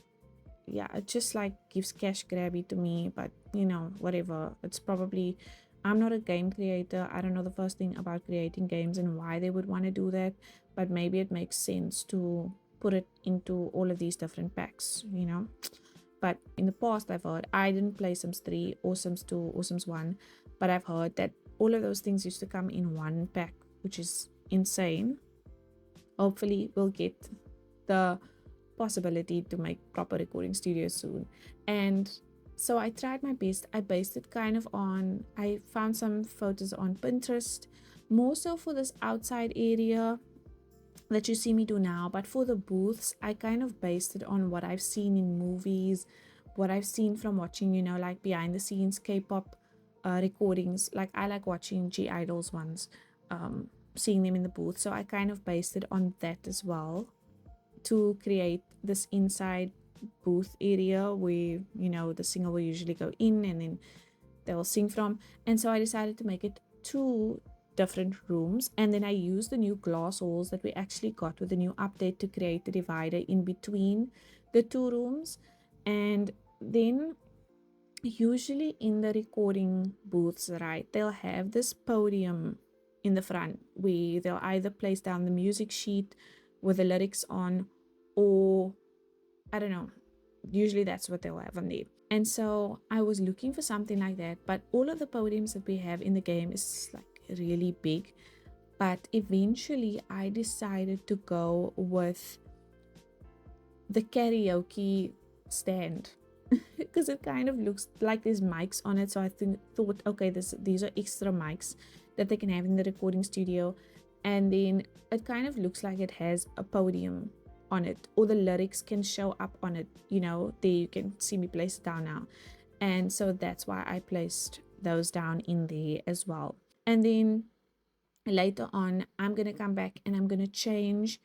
yeah, it just like gives cash grabby to me, but you know, whatever. It's probably, I'm not a game creator. I don't know the first thing about creating games and why they would want to do that, but maybe it makes sense to put it into all of these different packs, you know. But in the past I've heard, I didn't play Sims 3 or Sims 2 or Sims 1, but I've heard that all of those things used to come in one pack, which is insane. Hopefully we'll get the possibility to make proper recording studios soon. And so I tried my best. I based it kind of on, I found some photos on Pinterest, more so for this outside area that you see me do now, but for the booths I kind of based it on what I've seen in movies, what I've seen from watching, you know, like behind the scenes K-pop recordings. Like I like watching G-Idols ones, seeing them in the booth, so I kind of based it on that as well to create this inside booth area where, you know, the singer will usually go in and then they will sing from. And so I decided to make it two different rooms, and then I used the new glass walls that we actually got with the new update to create the divider in between the two rooms. And then usually in the recording booths, right, they'll have this podium in the front where they'll either place down the music sheet with the lyrics on, or I don't know, usually that's what they'll have on there. And so I was looking for something like that, but all of the podiums that we have in the game is like really big. But eventually I decided to go with the karaoke stand because it kind of looks like there's mics on it. So I thought, okay, these are extra mics that they can have in the recording studio, and then it kind of looks like it has a podium on it, or the lyrics can show up on it, you know. There you can see me place it down now, and so that's why I placed those down in there as well. And then later on I'm gonna come back and I'm gonna change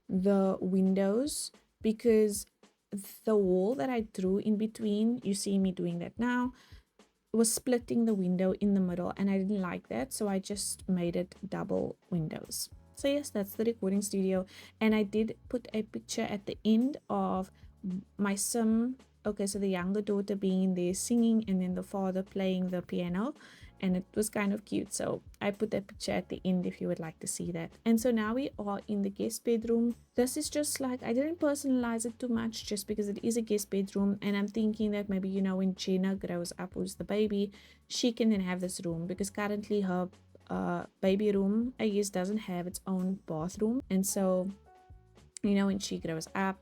the windows, because the wall that I drew in between, you see me doing that now, was splitting the window in the middle, and I didn't like that, so I just made it double windows. So yes, that's the recording studio. And I did put a picture at the end of my sim. Okay, so the younger daughter being there singing and then the father playing the piano, and it was kind of cute, so I put that picture at the end if you would like to see that. And so now we are in the guest bedroom. This is just like, I didn't personalize it too much just because it is a guest bedroom, and I'm thinking that maybe, you know, when Jenna grows up, who's the baby, she can then have this room, because currently her baby room, I guess, doesn't have its own bathroom. And so, you know, when she grows up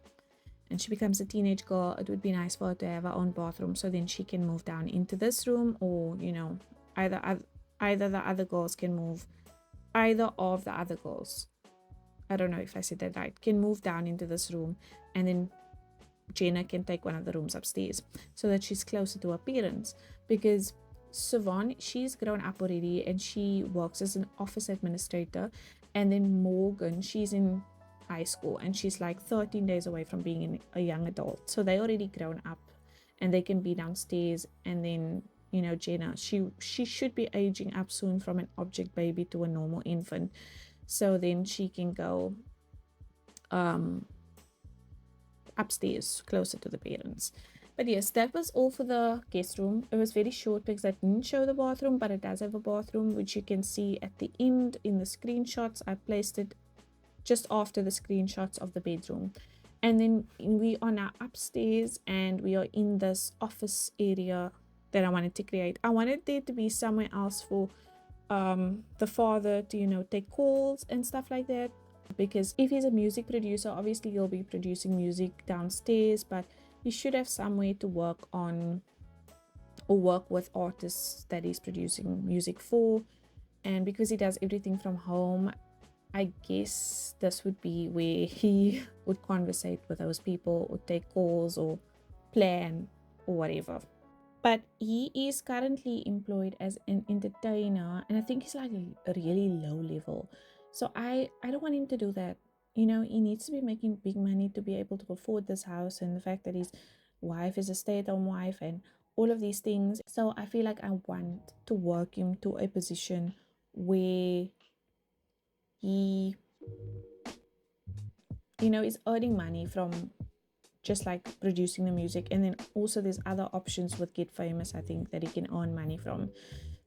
and she becomes a teenage girl, it would be nice for her to have her own bathroom, so then she can move down into this room, or, you know, either the other girls can move, either of the other girls, I don't know if I said that right, can move down into this room, and then Jenna can take one of the rooms upstairs so that she's closer to her parents. Because Siobhan, she's grown up already and she works as an office administrator, and then Morgan, she's in high school and she's like 13 days away from being a young adult, so they already grown up and they can be downstairs. And then, you know, Jenna, she should be aging up soon from an object baby to a normal infant, so then she can go upstairs closer to the parents. But yes, that was all for the guest room. It was very short because I didn't show the bathroom, but it does have a bathroom, which you can see at the end in the screenshots. I placed it just after the screenshots of the bedroom. And then we are now upstairs and we are in this office area that I wanted to create. I wanted there to be somewhere else for the father to, you know, take calls and stuff like that. because if he's a music producer, obviously he'll be producing music downstairs, but he should have somewhere to work on or work with artists that he's producing music for. And because he does everything from home, I guess this would be where he would conversate with those people or take calls or plan or whatever. But he is currently employed as an entertainer, and I think he's like a really low level. So I don't want him to do that. You know, he needs to be making big money to be able to afford this house, and the fact that his wife is a stay-at-home wife and all of these things. So I feel like I want to work him to a position where he, you know, is earning money from just like producing the music. And then also there's other options with Get Famous, I think, that he can earn money from.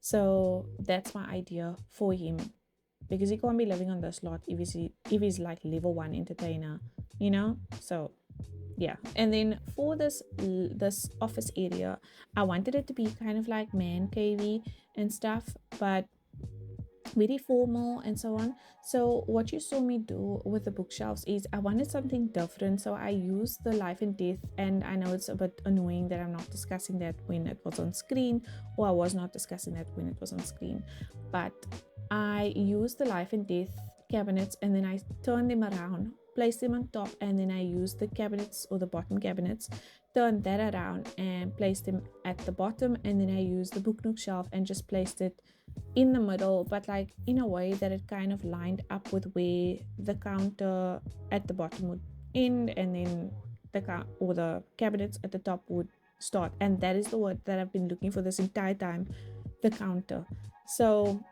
So that's my idea for him, because he can't be living on this lot if he's like level 1 entertainer, you know. So yeah. And then for this office area, I wanted it to be kind of like man cavey and stuff, but very formal and so on. So what you saw me do with the bookshelves is I wanted something different. So I used the life and death, and I know it's a bit annoying that I'm not discussing that when it was on screen, or I was not discussing that when it was on screen, but I used the life and death cabinets, and then I turned them around, placed them on top, and then I used the cabinets or the bottom cabinets, turned that around and placed them at the bottom, and then I used the book nook shelf and just placed it in the middle, but like in a way that it kind of lined up with where the counter at the bottom would end, and then the cabinets at the top would start. And that is the word that I've been looking for this entire time, the counter. So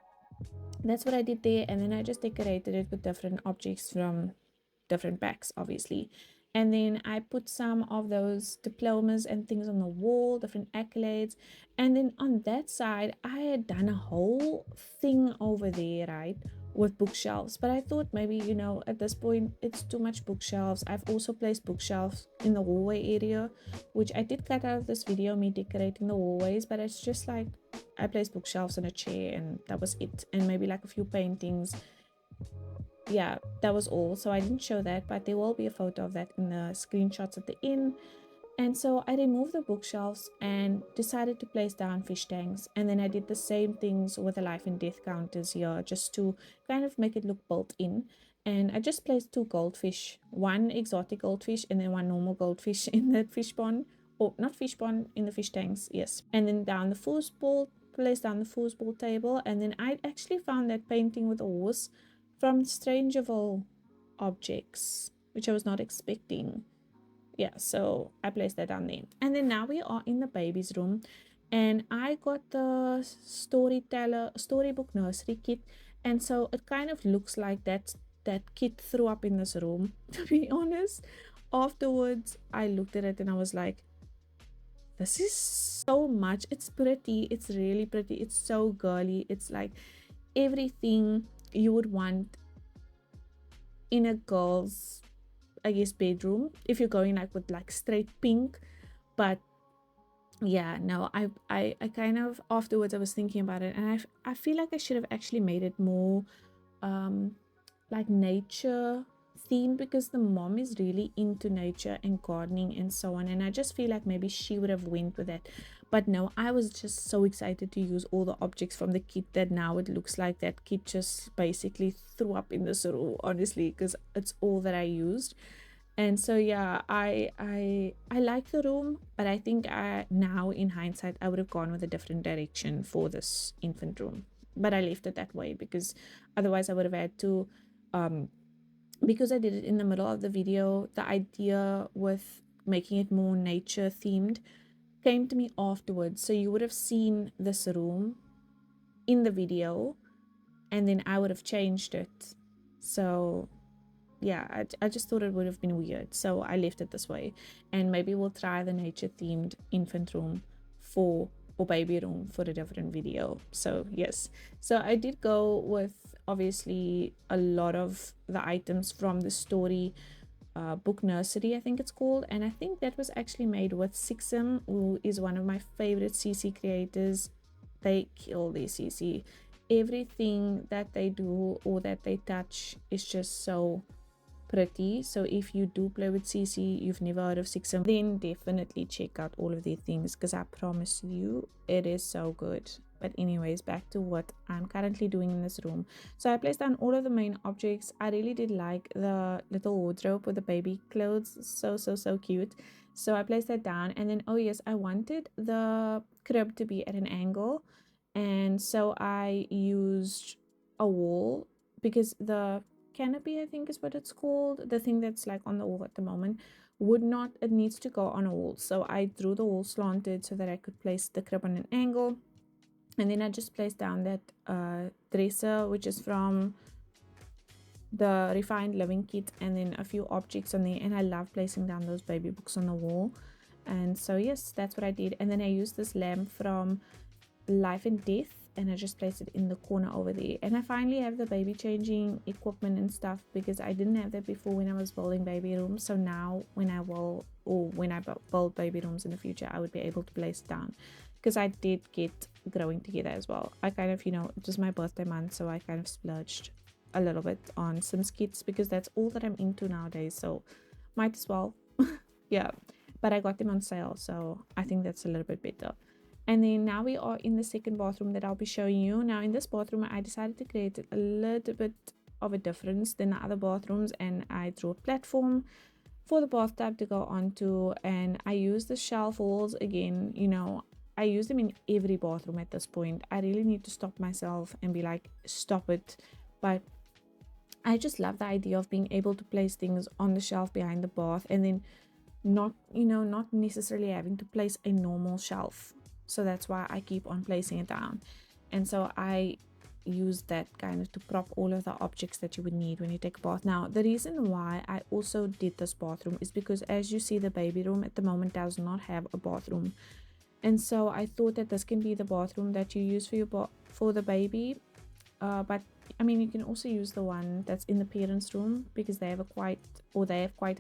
that's what I did there, and then I just decorated it with different objects from different packs, obviously. And then I put some of those diplomas and things on the wall, different accolades. And then on that side, I had done a whole thing over there, right, with bookshelves. But I thought maybe, you know, at this point, it's too much bookshelves. I've also placed bookshelves in the hallway area, which I did cut out of this video, me decorating the hallways. But it's just like I placed bookshelves on a chair, and that was it. And maybe like a few paintings. Yeah, that was all. So I didn't show that, but there will be a photo of that in the screenshots at the end. And so I removed the bookshelves and decided to place down fish tanks. And then I did the same things with the life and death counters here, just to kind of make it look built in. And I just placed 2 goldfish, one exotic goldfish and then one normal goldfish in that fish pond, or not fish pond, in the fish tanks, yes. And then down the foosball, placed down the foosball table. And then I actually found that painting with a horse from Strangerville objects, which I was not expecting. Yeah, so I placed that down there. And then now we are in the baby's room, and I got the storybook nursery kit, and so it kind of looks like that kid threw up in this room, to be honest. Afterwards I looked at it and I was like, this is so much. It's pretty, it's really pretty, it's so girly, it's like everything you would want in a girl's, I guess, bedroom, if you're going like with like straight pink. But yeah, no, I kind of, afterwards I was thinking about it, and I feel like I should have actually made it more like nature themed, because the mom is really into nature and gardening and so on, and I just feel like maybe she would have went with that. But no, I was just so excited to use all the objects from the kit that now it looks like that kid just basically threw up in this room, honestly, because it's all that I used. And so yeah, I like the room, but I think now in hindsight I would have gone with a different direction for this infant room. But I left it that way because otherwise I would have had to, because I did it in the middle of the video, the idea with making it more nature themed came to me afterwards. So you would have seen this room in the video and then I would have changed it. So yeah, I just thought it would have been weird, so I left it this way. And maybe we'll try the nature themed infant room or baby room for a different video. So yes, so I did go with obviously a lot of the items from the story book nursery, I think it's called, and I think that was actually made with Sixim, who is one of my favorite CC creators. They kill their CC everything that they do or that they touch is just so pretty. So if you do play with CC, you've never heard of Sixum, then definitely check out all of their things, because I promise you it is so good. But anyways, back to what I'm currently doing in this room. So I placed down all of the main objects. I really did like the little wardrobe with the baby clothes, so cute. So I placed that down, and then oh yes, I wanted the crib to be at an angle, and so I used a wall, because the canopy, I think is what it's called, the thing that's like on the wall at the moment, would not, it needs to go on a wall. So I drew the wall slanted so that I could place the crib on an angle. And then I just placed down that dresser, which is from the Refined Living kit, and then a few objects on there. And I love placing down those baby books on the wall. And so yes, that's what I did. And then I used this lamp from Life and Death, and I just placed it in the corner over there. And I finally have the baby changing equipment and stuff, because I didn't have that before when I was building baby rooms. So now when I will, or when I build baby rooms in the future, I would be able to place down, because I did get Growing Together as well. I kind of, you know, it was my birthday month, so I kind of splurged a little bit on Sims kits, because that's all that I'm into nowadays, so might as well. Yeah, but I got them on sale, so I think that's a little bit better. And then now we are in the second bathroom that I'll be showing you. Now in this bathroom, I decided to create a little bit of a difference than the other bathrooms, and I drew a platform for the bathtub to go onto, and I use the shelf walls again. You know, I use them in every bathroom at this point. I really need to stop myself and be like, stop it. But I just love the idea of being able to place things on the shelf behind the bath, and then not, you know, not necessarily having to place a normal shelf. So that's why I keep on placing it down. And so I use that kind of to prop all of the objects that you would need when you take a bath. Now the reason why I also did this bathroom is because, as you see, the baby room at the moment does not have a bathroom. And so I thought that this can be the bathroom that you use for your for the baby. But I mean, you can also use the one that's in the parents' room, because they have quite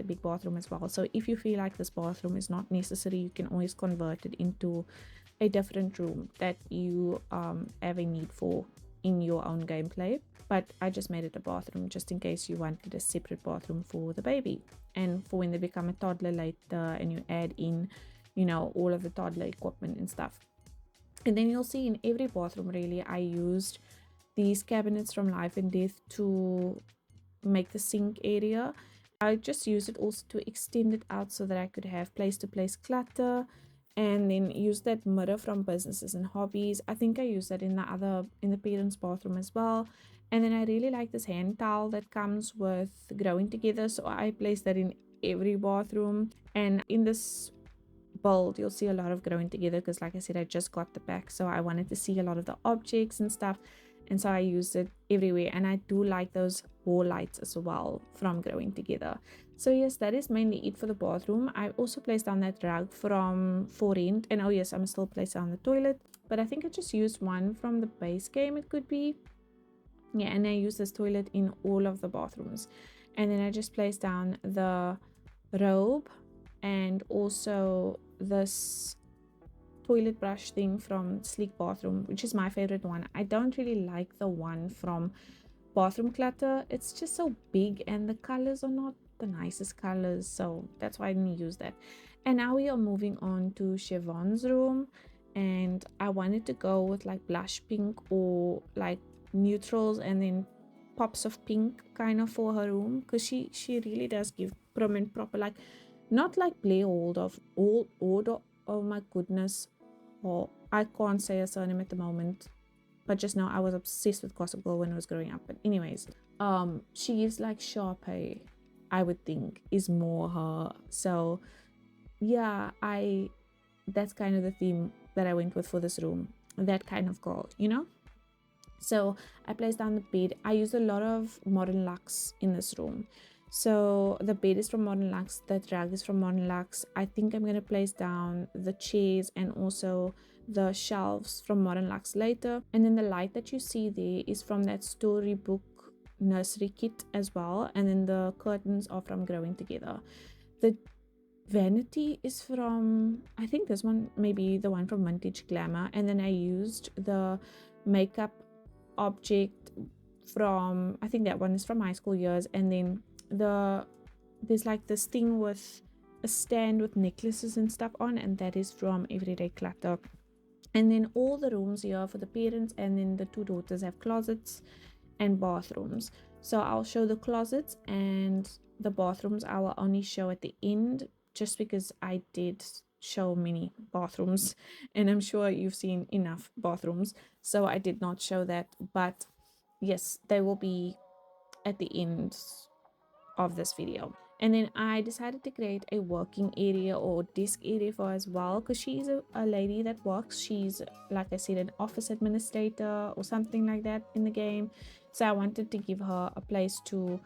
a big bathroom as well. So if you feel like this bathroom is not necessary, you can always convert it into a different room that you have a need for in your own gameplay. But I just made it a bathroom just in case you wanted a separate bathroom for the baby, and for when they become a toddler later and you add in, you know, all of the toddler equipment and stuff. And then you'll see in every bathroom, really, I used these cabinets from Life and Death to make the sink area. I just used it also to extend it out so that I could have place to place clutter, and then use that mirror from Businesses and Hobbies. I think I used that in the parents' bathroom as well. And then I really like this hand towel that comes with Growing Together, so I placed that in every bathroom. And in this build, you'll see a lot of Growing Together, because like I said, I just got the pack, so I wanted to see a lot of the objects and stuff, and so I used it everywhere. And I do like those wall lights as well from Growing Together. So yes, that is mainly it for the bathroom. I also placed down that rug from For Rent, and oh yes, I'm still placing on the toilet, but I think I just used one from the base game, it could be. Yeah, and I use this toilet in all of the bathrooms. And then I just placed down the robe, and also this toilet brush thing from Sleek Bathroom, which is my favorite one. I don't really like the one from Bathroom Clutter. It's just so big, and the colors are not the nicest colors, so that's why I didn't use that. And now we are moving on to Siobhan's room, and I wanted to go with like blush pink or like neutrals, and then pops of pink kind of for her room, because she really does give prim and proper, like not like Blair old order. Oh my goodness, or I can't say a surname at the moment, but just now I was obsessed with Gossip Girl when I was growing up. But anyways, she gives like Sharpay, I would think, is more her. So yeah, that's kind of the theme that I went with for this room, that kind of girl, you know. So I placed down the bed. I used a lot of Modern Luxe in this room. So the bed is from Modern Luxe, that rug is from Modern Luxe. I think I'm going to place down the chairs and also the shelves from Modern Luxe later. And then the light that you see there is from that storybook nursery kit as well. And then the curtains are from Growing Together. The vanity is from, I think this one, maybe the one from Vintage Glamour. And then I used the makeup object from, I think that one is from high school years, and then there's like this thing with a stand with necklaces and stuff on, and that is from Everyday Clutter. And then all the rooms here for the parents and then the two daughters have closets and bathrooms. So I'll show the closets, and the bathrooms I will only show at the end, just because I did show many bathrooms and I'm sure you've seen enough bathrooms, so I did not show that. But yes, they will be at the end of this video. And then I decided to create a working area or desk area for her as well, because she's a lady that works. She's, like I said, an office administrator or something like that in the game. So I wanted to give her a place to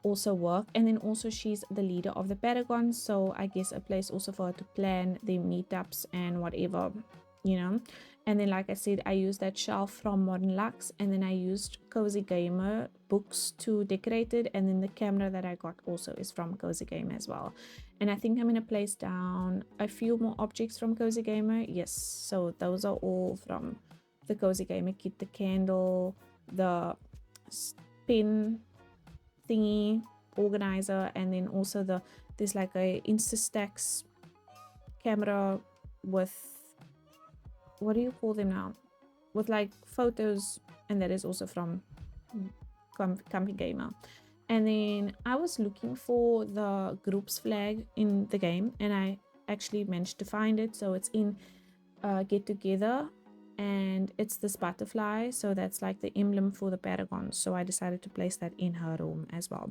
also work, and then also she's the leader of the Paragon, so I guess a place also for her to plan the meetups and whatever, you know. And then, like I said, I used that shelf from Modern Lux, and then I used Cozy Gamer books to decorate it, and then the camera that I got also is from Cozy Gamer as well. And I think I'm going to place down a few more objects from Cozy Gamer. Yes, so those are all from the Cozy Gamer kit: the candle, the pin thingy organizer, and then also there's like a Instastax camera with, what do you call them now, with like photos, and that is also from Comfy Gamer. And then I was looking for the group's flag in the game, and I actually managed to find it. So it's in Get Together, and it's this butterfly, so that's like the emblem for the Paragon. So I decided to place that in her room as well.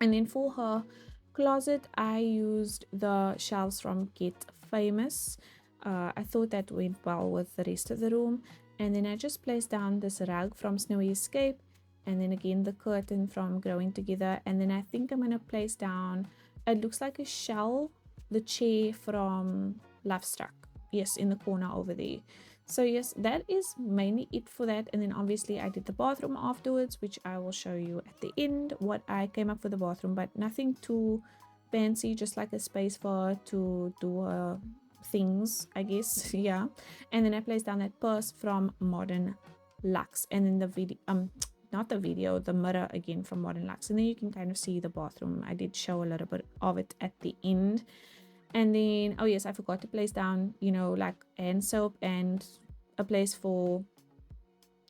And then for her closet, I used the shelves from Get Famous. I thought that went well with the rest of the room. And then I just placed down this rug from Snowy Escape, and then again the curtain from Growing Together. And then I think I'm going to place down, it looks like a shell, the chair from Love Struck. Yes, in the corner over there. So yes, that is mainly it for that. And then obviously I did the bathroom afterwards, which I will show you at the end what I came up for the bathroom, but nothing too fancy, just like a space for her to do her things, I guess. Yeah. And then I placed down that purse from Modern Lux, and then the video, not the video, the mirror again from Modern Lux. And then you can kind of see the bathroom. I did show a little bit of it at the end. And then, oh yes, I forgot to place down, you know, like hand soap and a place for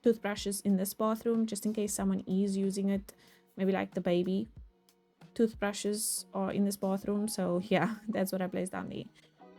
toothbrushes in this bathroom, just in case someone is using it, maybe like the baby toothbrushes are in this bathroom. So yeah, that's what I placed down there.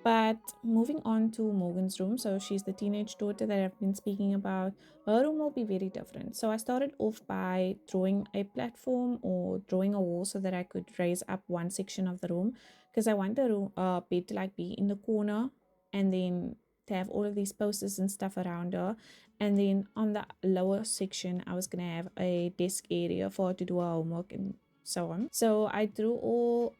But moving on to Morgan's room, so she's the teenage daughter that I've been speaking about. Her room will be very different. So I started off by drawing a platform or drawing a wall so that I could raise up one section of the room, because I want the room, bed to like be in the corner, and then to have all of these posters and stuff around her. And then on the lower section, I was gonna have a desk area for her to do her homework and so on. So I drew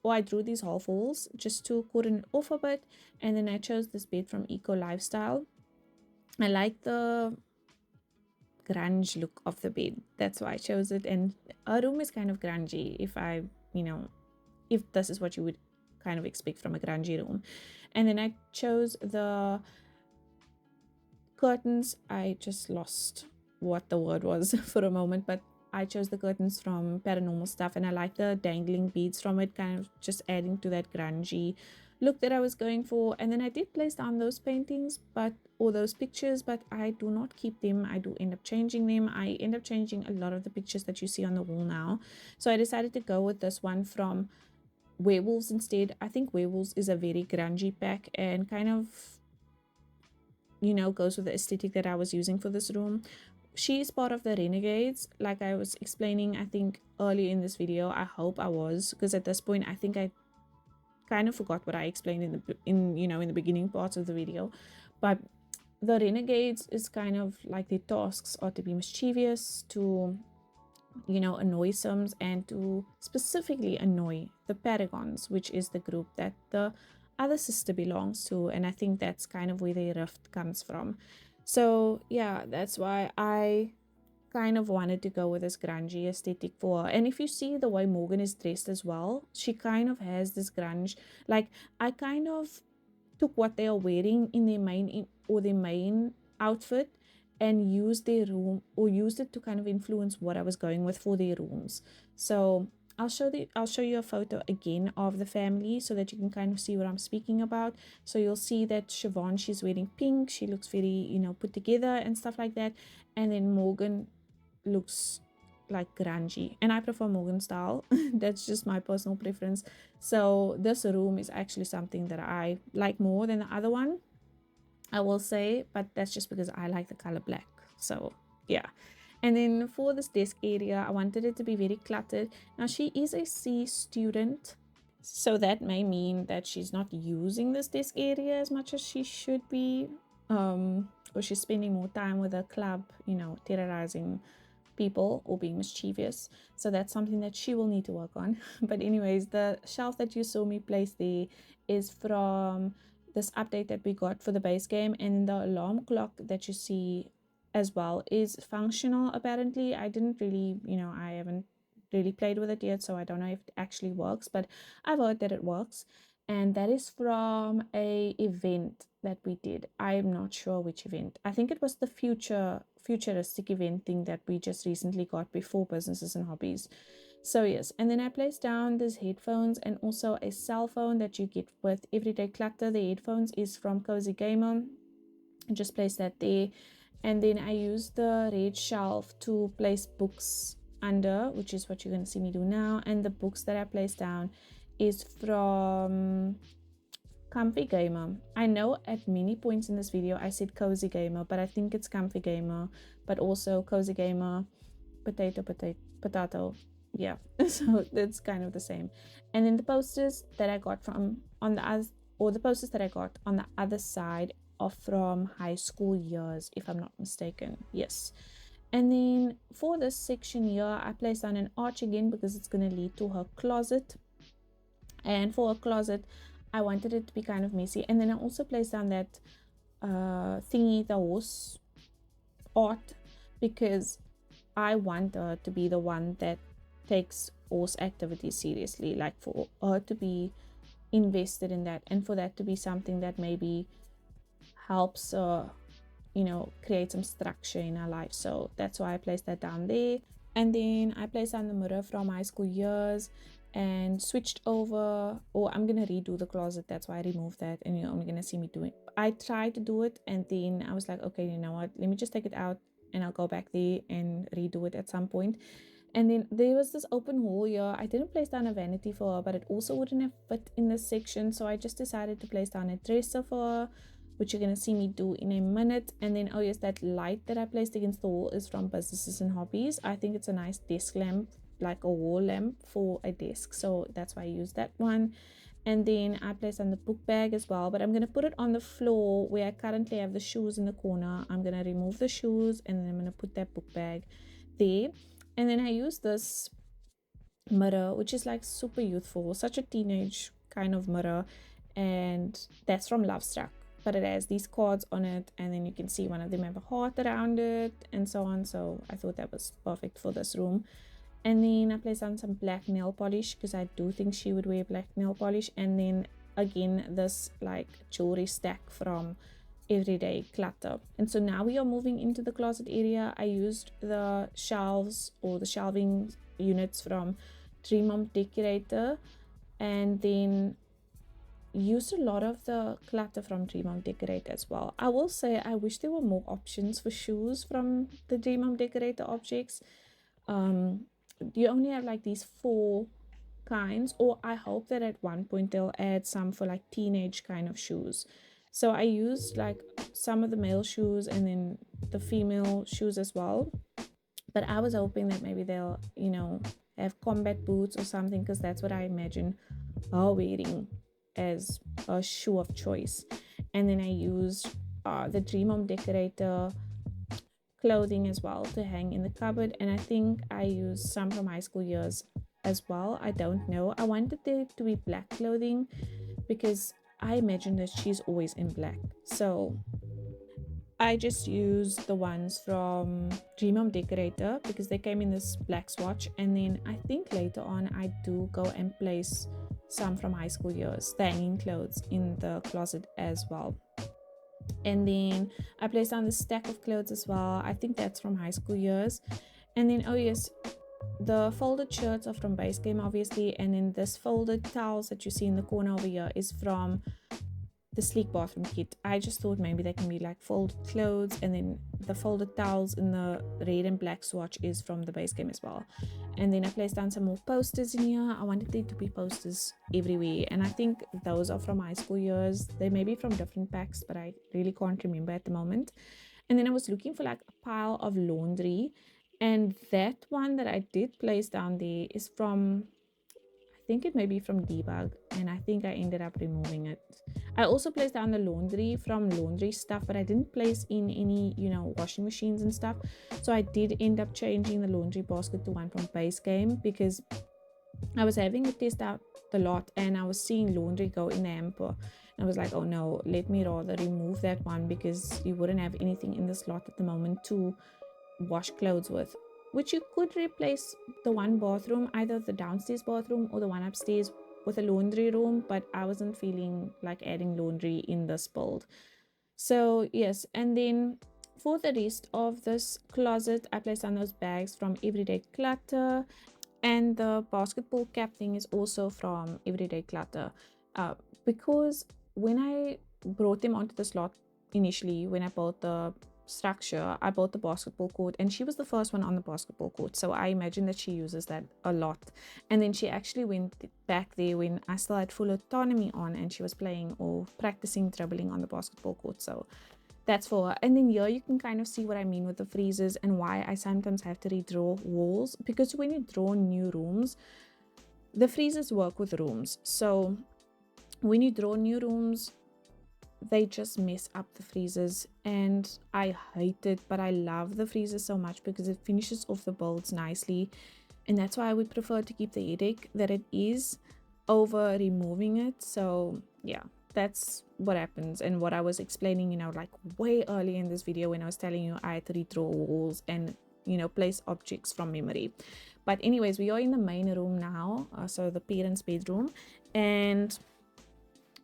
I drew these half walls just to cordon it off a bit, and then I chose this bed from Eco Lifestyle. I like the grunge look of the bed, that's why I chose it. And our room is kind of grungy, if I, you know, if this is what you would kind of expect from a grungy room. And then I chose the curtains. I just lost what the word was for a moment, but I chose the curtains from Paranormal Stuff, and I like the dangling beads from it, kind of just adding to that grungy look that I was going for. And then I did place down those paintings, or those pictures, but I do not keep them. I do end up changing them. I end up changing a lot of the pictures that you see on the wall now. So I decided to go with this one from Werewolves instead. I think Werewolves is a very grungy pack and kind of, you know, goes with the aesthetic that I was using for this room. She is part of the Renegades, like I was explaining, I think earlier in this video. I hope I was, because at this point I think I kind of forgot what I explained in the beginning parts of the video. But the Renegades is kind of like their tasks are to be mischievous, to, you know, annoy Sims, and to specifically annoy the Paragons, which is the group that the other sister belongs to. And I think that's kind of where the rift comes from. So yeah, that's why I kind of wanted to go with this grungy aesthetic for her. And if you see the way Morgan is dressed as well, she kind of has this grunge, like I kind of took what they are wearing in their main outfit and used their room or used it to kind of influence what I was going with for their rooms. So I'll show you a photo again of the family so that you can kind of see what I'm speaking about. So you'll see that Siobhan, she's wearing pink, she looks very, you know, put together and stuff like that. And then Morgan looks like grungy, and I prefer Morgan style. That's just my personal preference. So this room is actually something that I like more than the other one, I will say, but that's just because I like the color black. So yeah. And then for this desk area, I wanted it to be very cluttered. Now she is a C student, so that may mean that she's not using this desk area as much as she should be, or she's spending more time with her club, you know, terrorizing people or being mischievous. So that's something that she will need to work on. But anyways, the shelf that you saw me place there is from this update that we got for the base game, and the alarm clock that you see as well is functional. Apparently, I didn't really, you know, I haven't really played with it yet, so I don't know if it actually works, but I've heard that it works. And that is from a event that we did. I'm not sure which event. I think it was the futuristic event thing that we just recently got before businesses and hobbies. So yes, and then I placed down these headphones and also a cell phone that you get with everyday clutter. The headphones is from Cozy Gamer. I just placed that there. And then I used the red shelf to place books under, which is what you're going to see me do now. And the books that I placed down is from Comfy Gamer. I know at many points in this video I said Cozy Gamer, but I think it's Comfy Gamer, but also Cozy Gamer, potato. Yeah, so it's kind of the same. And then the posters that I got from on the other, or the posters that I got on the other side are from high school years, if I'm not mistaken. Yes. And then for this section here, I placed down an arch again because it's going to lead to her closet. And for a closet, I wanted it to be kind of messy. And then I also placed down that thingy, the horse art, because I want her to be the one that takes horse activities seriously, like for her to be invested in that, and for that to be something that maybe helps you know, create some structure in her life. So that's why I placed that down there. And then I placed down the mirror from high school years and switched over, or I'm gonna redo the closet, that's why I removed that, and you're only gonna see me doing. I tried to do it and then I was like, okay, you know what, let me just take it out and I'll go back there and redo it at some point. And then there was this open hole here. I didn't place down a vanity for her, but it also wouldn't have fit in this section, so I just decided to place down a dresser for her, which you're gonna see me do in a minute. And then, oh yes, that light that I placed against the wall is from Businesses and Hobbies. I think it's a nice desk lamp, like a wall lamp for a desk, so that's why I use that one. And then I placed on the book bag as well, but I'm gonna put it on the floor where I currently have the shoes in the corner. I'm gonna remove the shoes and then I'm gonna put that book bag there. And then I use this mirror, which is like super youthful, such a teenage kind of mirror, and that's from Lovestruck, but it has these cards on it, and then you can see one of them have a heart around it and so on. So I thought that was perfect for this room. And then I placed on some black nail polish because I do think she would wear black nail polish. And then again, this like jewelry stack from Everyday Clutter. And so now we are moving into the closet area. I used the shelves or the shelving units from Dream Home Decorator, and then used a lot of the clutter from Dream Home Decorator as well. I will say I wish there were more options for shoes from the Dream Home Decorator objects. You only have like these 4 kinds, or I hope that at one point they'll add some for like teenage kind of shoes. So I used like some of the male shoes and then the female shoes as well, but I was hoping that maybe they'll, you know, have combat boots or something, because that's what I imagine her wearing as a shoe of choice. And then I used the Dream Home Decorator clothing as well to hang in the cupboard, and I think I used some from high school years as well. I don't know, I wanted there to be black clothing because I imagine that she's always in black, so I just used the ones from Dream Home Decorator because they came in this black swatch. And then I think later on I do go and place some from high school years, the hanging clothes, in the closet as well. And then I placed down the stack of clothes as well. I think that's from high school years. And then, oh yes, the folded shirts are from base game, obviously. And then this folded towels that you see in the corner over here is from the sleek bathroom kit. I just thought maybe they can be like folded clothes, and then the folded towels in the red and black swatch is from the base game as well. And then I placed down some more posters in here. I wanted there to be posters everywhere, and I think those are from high school years. They may be from different packs, but I really can't remember at the moment. And then I was looking for like a pile of laundry, and that one that I did place down there is from, I think it may be from Debug, and I think I ended up removing it. I also placed down the laundry from laundry stuff, but I didn't place in any, washing machines and stuff. So I did end up changing the laundry basket to one from base game, because I was having it test out the lot and I was seeing laundry go in the hamper. And I was like, oh no, let me rather remove that one, because you wouldn't have anything in the slot at the moment to wash clothes with. Which you could replace the one bathroom, either the downstairs bathroom or the one upstairs, with a laundry room, but I wasn't feeling like adding laundry in this build. So yes, and then for the rest of this closet, I placed on those bags from Everyday Clutter, and the basketball cap thing is also from Everyday Clutter, because when I brought them onto the slot initially, when I bought the structure, I bought the basketball court, and she was the first one on the basketball court, so I imagine that she uses that a lot. And then she actually went back there when I still had full autonomy on, and she was playing or practicing dribbling on the basketball court. So that's for her. And then here you can kind of see what I mean with the freezers and why I sometimes have to redraw walls, because when you draw new rooms, the freezers work with rooms. So when you draw new rooms, they just mess up the freezers, and I hate it, but I love the freezers so much because it finishes off the builds nicely. And that's why I would prefer to keep the headache that it is over removing it. So yeah, that's what happens, and what I was explaining, like way early in this video when I was telling you I had to redraw walls and place objects from memory. But anyways, we are in the main room now, so the parents' bedroom. And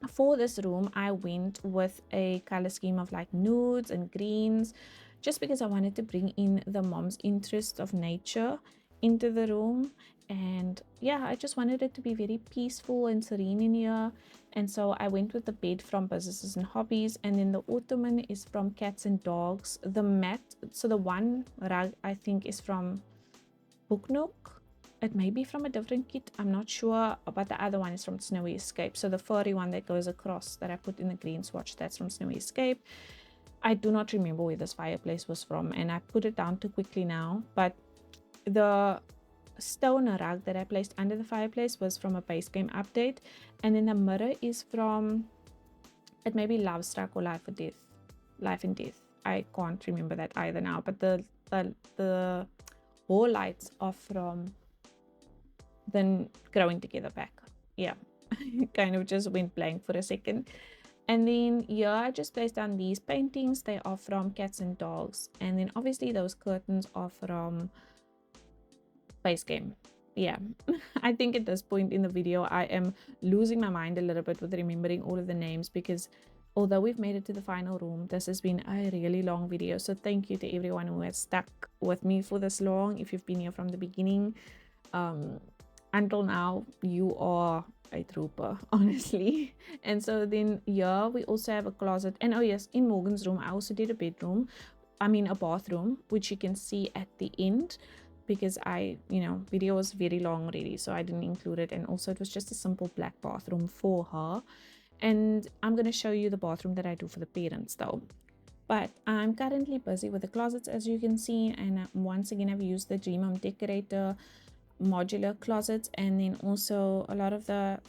for this room, I went with a color scheme of like nudes and greens, just because I wanted to bring in the mom's interest of nature into the room. And yeah, I just wanted it to be very peaceful and serene in here. And so I went with the bed from Businesses and Hobbies, and then the ottoman is from Cats and Dogs. The mat, so the one rug I think is from Book Nook. It may be from a different kit, I'm not sure, but the other one is from Snowy Escape. So the furry one that goes across that I put in the green swatch, that's from Snowy Escape. I do not remember where this fireplace was from, and I put it down too quickly now. But the stone rug that I placed under the fireplace was from a base game update. And then the mirror is from, it may be Love Struck or Life and Death. I can't remember that either now. But the wall lights are from the Growing Together pack. Yeah, kind of just went blank for a second. And then here I just placed down these paintings. They are from Cats and Dogs. And then obviously those curtains are from base game. Yeah, I think at this point in the video I am losing my mind a little bit with remembering all of the names, because although we've made it to the final room, this has been a really long video. So thank you to everyone who has stuck with me for this long. If you've been here from the beginning until now, you are a trooper, honestly. And so then here we also have a closet, and oh yes, in Morgan's room I also did a bathroom, which you can see at the end, because video was very long already, so I didn't include it. And also it was just a simple black bathroom for her. And I'm going to show you the bathroom that I do for the parents though. But I'm currently busy with the closets, as you can see, and once again I've used the Dream Home Decorator modular closets, and then also a lot of the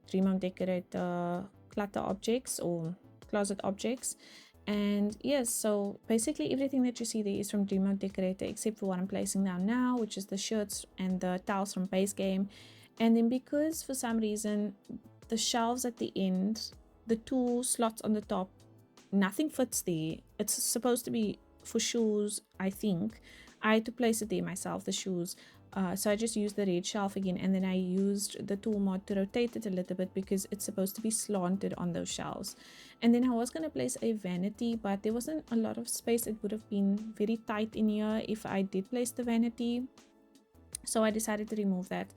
Dream Home Decorator clutter objects or closet objects. And yes, so basically everything that you see there is from Dream Home Decorator, except for what I'm placing down now, which is the shirts and the towels from base game. And then because for some reason the shelves at the end, the two slots on the top, nothing fits there. It's supposed to be for shoes, I think. I had to place it there myself, the shoes, So I just used the red shelf again, and then I used the tool mod to rotate it a little bit because it's supposed to be slanted on those shelves. And then I was going to place a vanity, but there wasn't a lot of space. It would have been very tight in here if I did place the vanity, so I decided to remove that.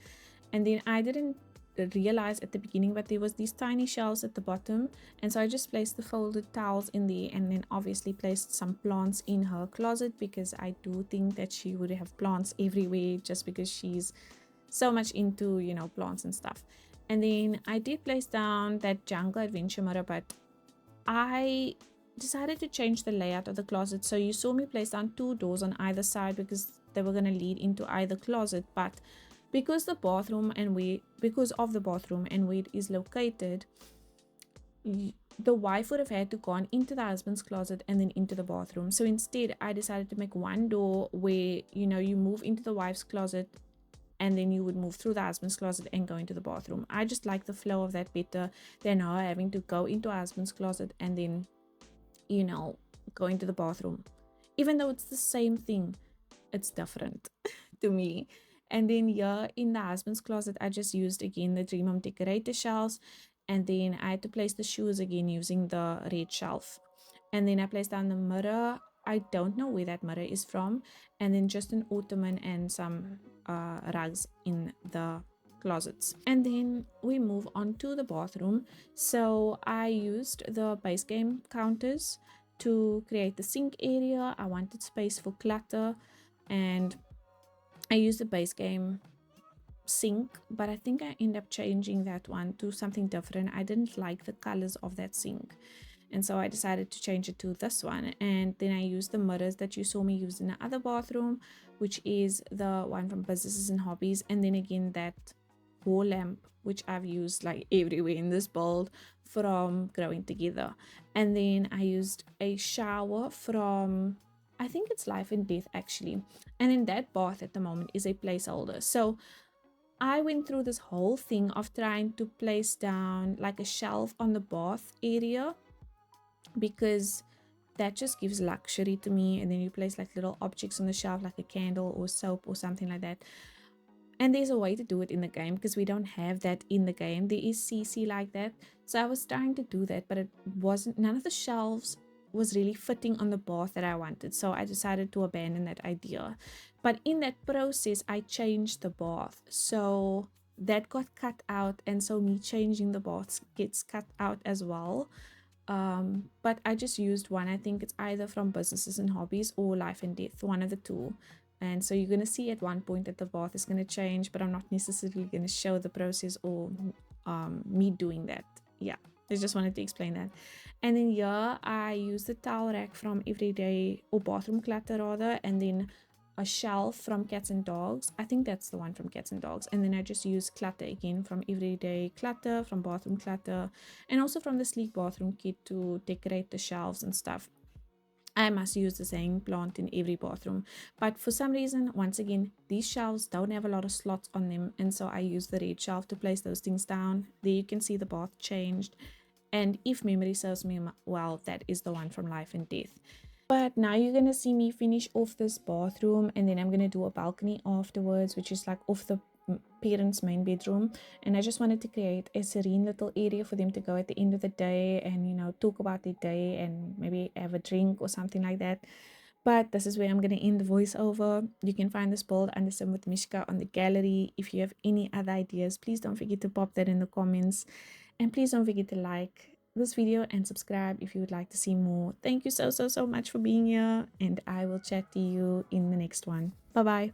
And then I didn't realize at the beginning, but there was these tiny shelves at the bottom, and so I just placed the folded towels in there, and then obviously placed some plants in her closet because I do think that she would have plants everywhere just because she's so much into, you know, plants and stuff. And then I did place down that Jungle Adventure mirror, but I decided to change the layout of the closet. So you saw me place down 2 doors on either side because they were going to lead into either closet, but because of the bathroom and where it is located, the wife would have had to gone into the husband's closet and then into the bathroom. So instead I decided to make one door where, you know, you move into the wife's closet and then you would move through the husband's closet and go into the bathroom. I just like the flow of that better than her having to go into her husband's closet and then, you know, go into the bathroom. Even though it's the same thing, it's different to me. And then here in the husband's closet, I just used again the Dream Home Decorator shelves, and then I had to place the shoes again using the red shelf. And then I placed down the mirror. I don't know where that mirror is from, and then just an ottoman and some rugs in the closets. And then we move on to the bathroom. So I used the base game counters to create the sink area. I wanted space for clutter, and I used the base game sink, but I think I ended up changing that one to something different. I didn't like the colors of that sink, and so I decided to change it to this one. And then I used the mirrors that you saw me use in the other bathroom, which is the one from Businesses and Hobbies, and then again that wall lamp, which I've used like everywhere in this build from Growing Together. And then I used a shower from, I think it's Life and Death actually, and in that bath at the moment is a placeholder. So I went through this whole thing of trying to place down like a shelf on the bath area because that just gives luxury to me, and then you place like little objects on the shelf like a candle or soap or something like that. And there's a way to do it in the game because we don't have that in the game. There is CC like that, so I was trying to do that, but it wasn't, none of the shelves was really fitting on the bath that I wanted, so I decided to abandon that idea. But in that process I changed the bath, so that got cut out, and so me changing the bath gets cut out as well. But I just used one. I think it's either from Businesses and Hobbies or Life and Death, one of the two. And so you're going to see at one point that the bath is going to change, but I'm not necessarily going to show the process or me doing that. Yeah, I just wanted to explain that. And then here I used the towel rack from Everyday, or Bathroom Clutter rather, and then a shelf from Cats and Dogs. I think that's the one from Cats and Dogs. And then I just used clutter again from Everyday Clutter, from Bathroom Clutter, and also from the Sleek Bathroom Kit to decorate the shelves and stuff. I must use the hanging plant in every bathroom, but for some reason, once again, these shelves don't have a lot of slots on them, and so I use the red shelf to place those things down. There you can see the bath changed, and if memory serves me well, that is the one from Life and Death. But now you're gonna see me finish off this bathroom, and then I'm gonna do a balcony afterwards, which is like off the parents' main bedroom. And I just wanted to create a serene little area for them to go at the end of the day and, you know, talk about their day and maybe have a drink or something like that. But this is where I'm going to end the voiceover. You can find this build under SimWithMishka on the gallery. If you have any other ideas, please don't forget to pop that in the comments, and please don't forget to like this video and subscribe if you would like to see more. Thank you so much for being here, and I will chat to you in the next one. Bye bye.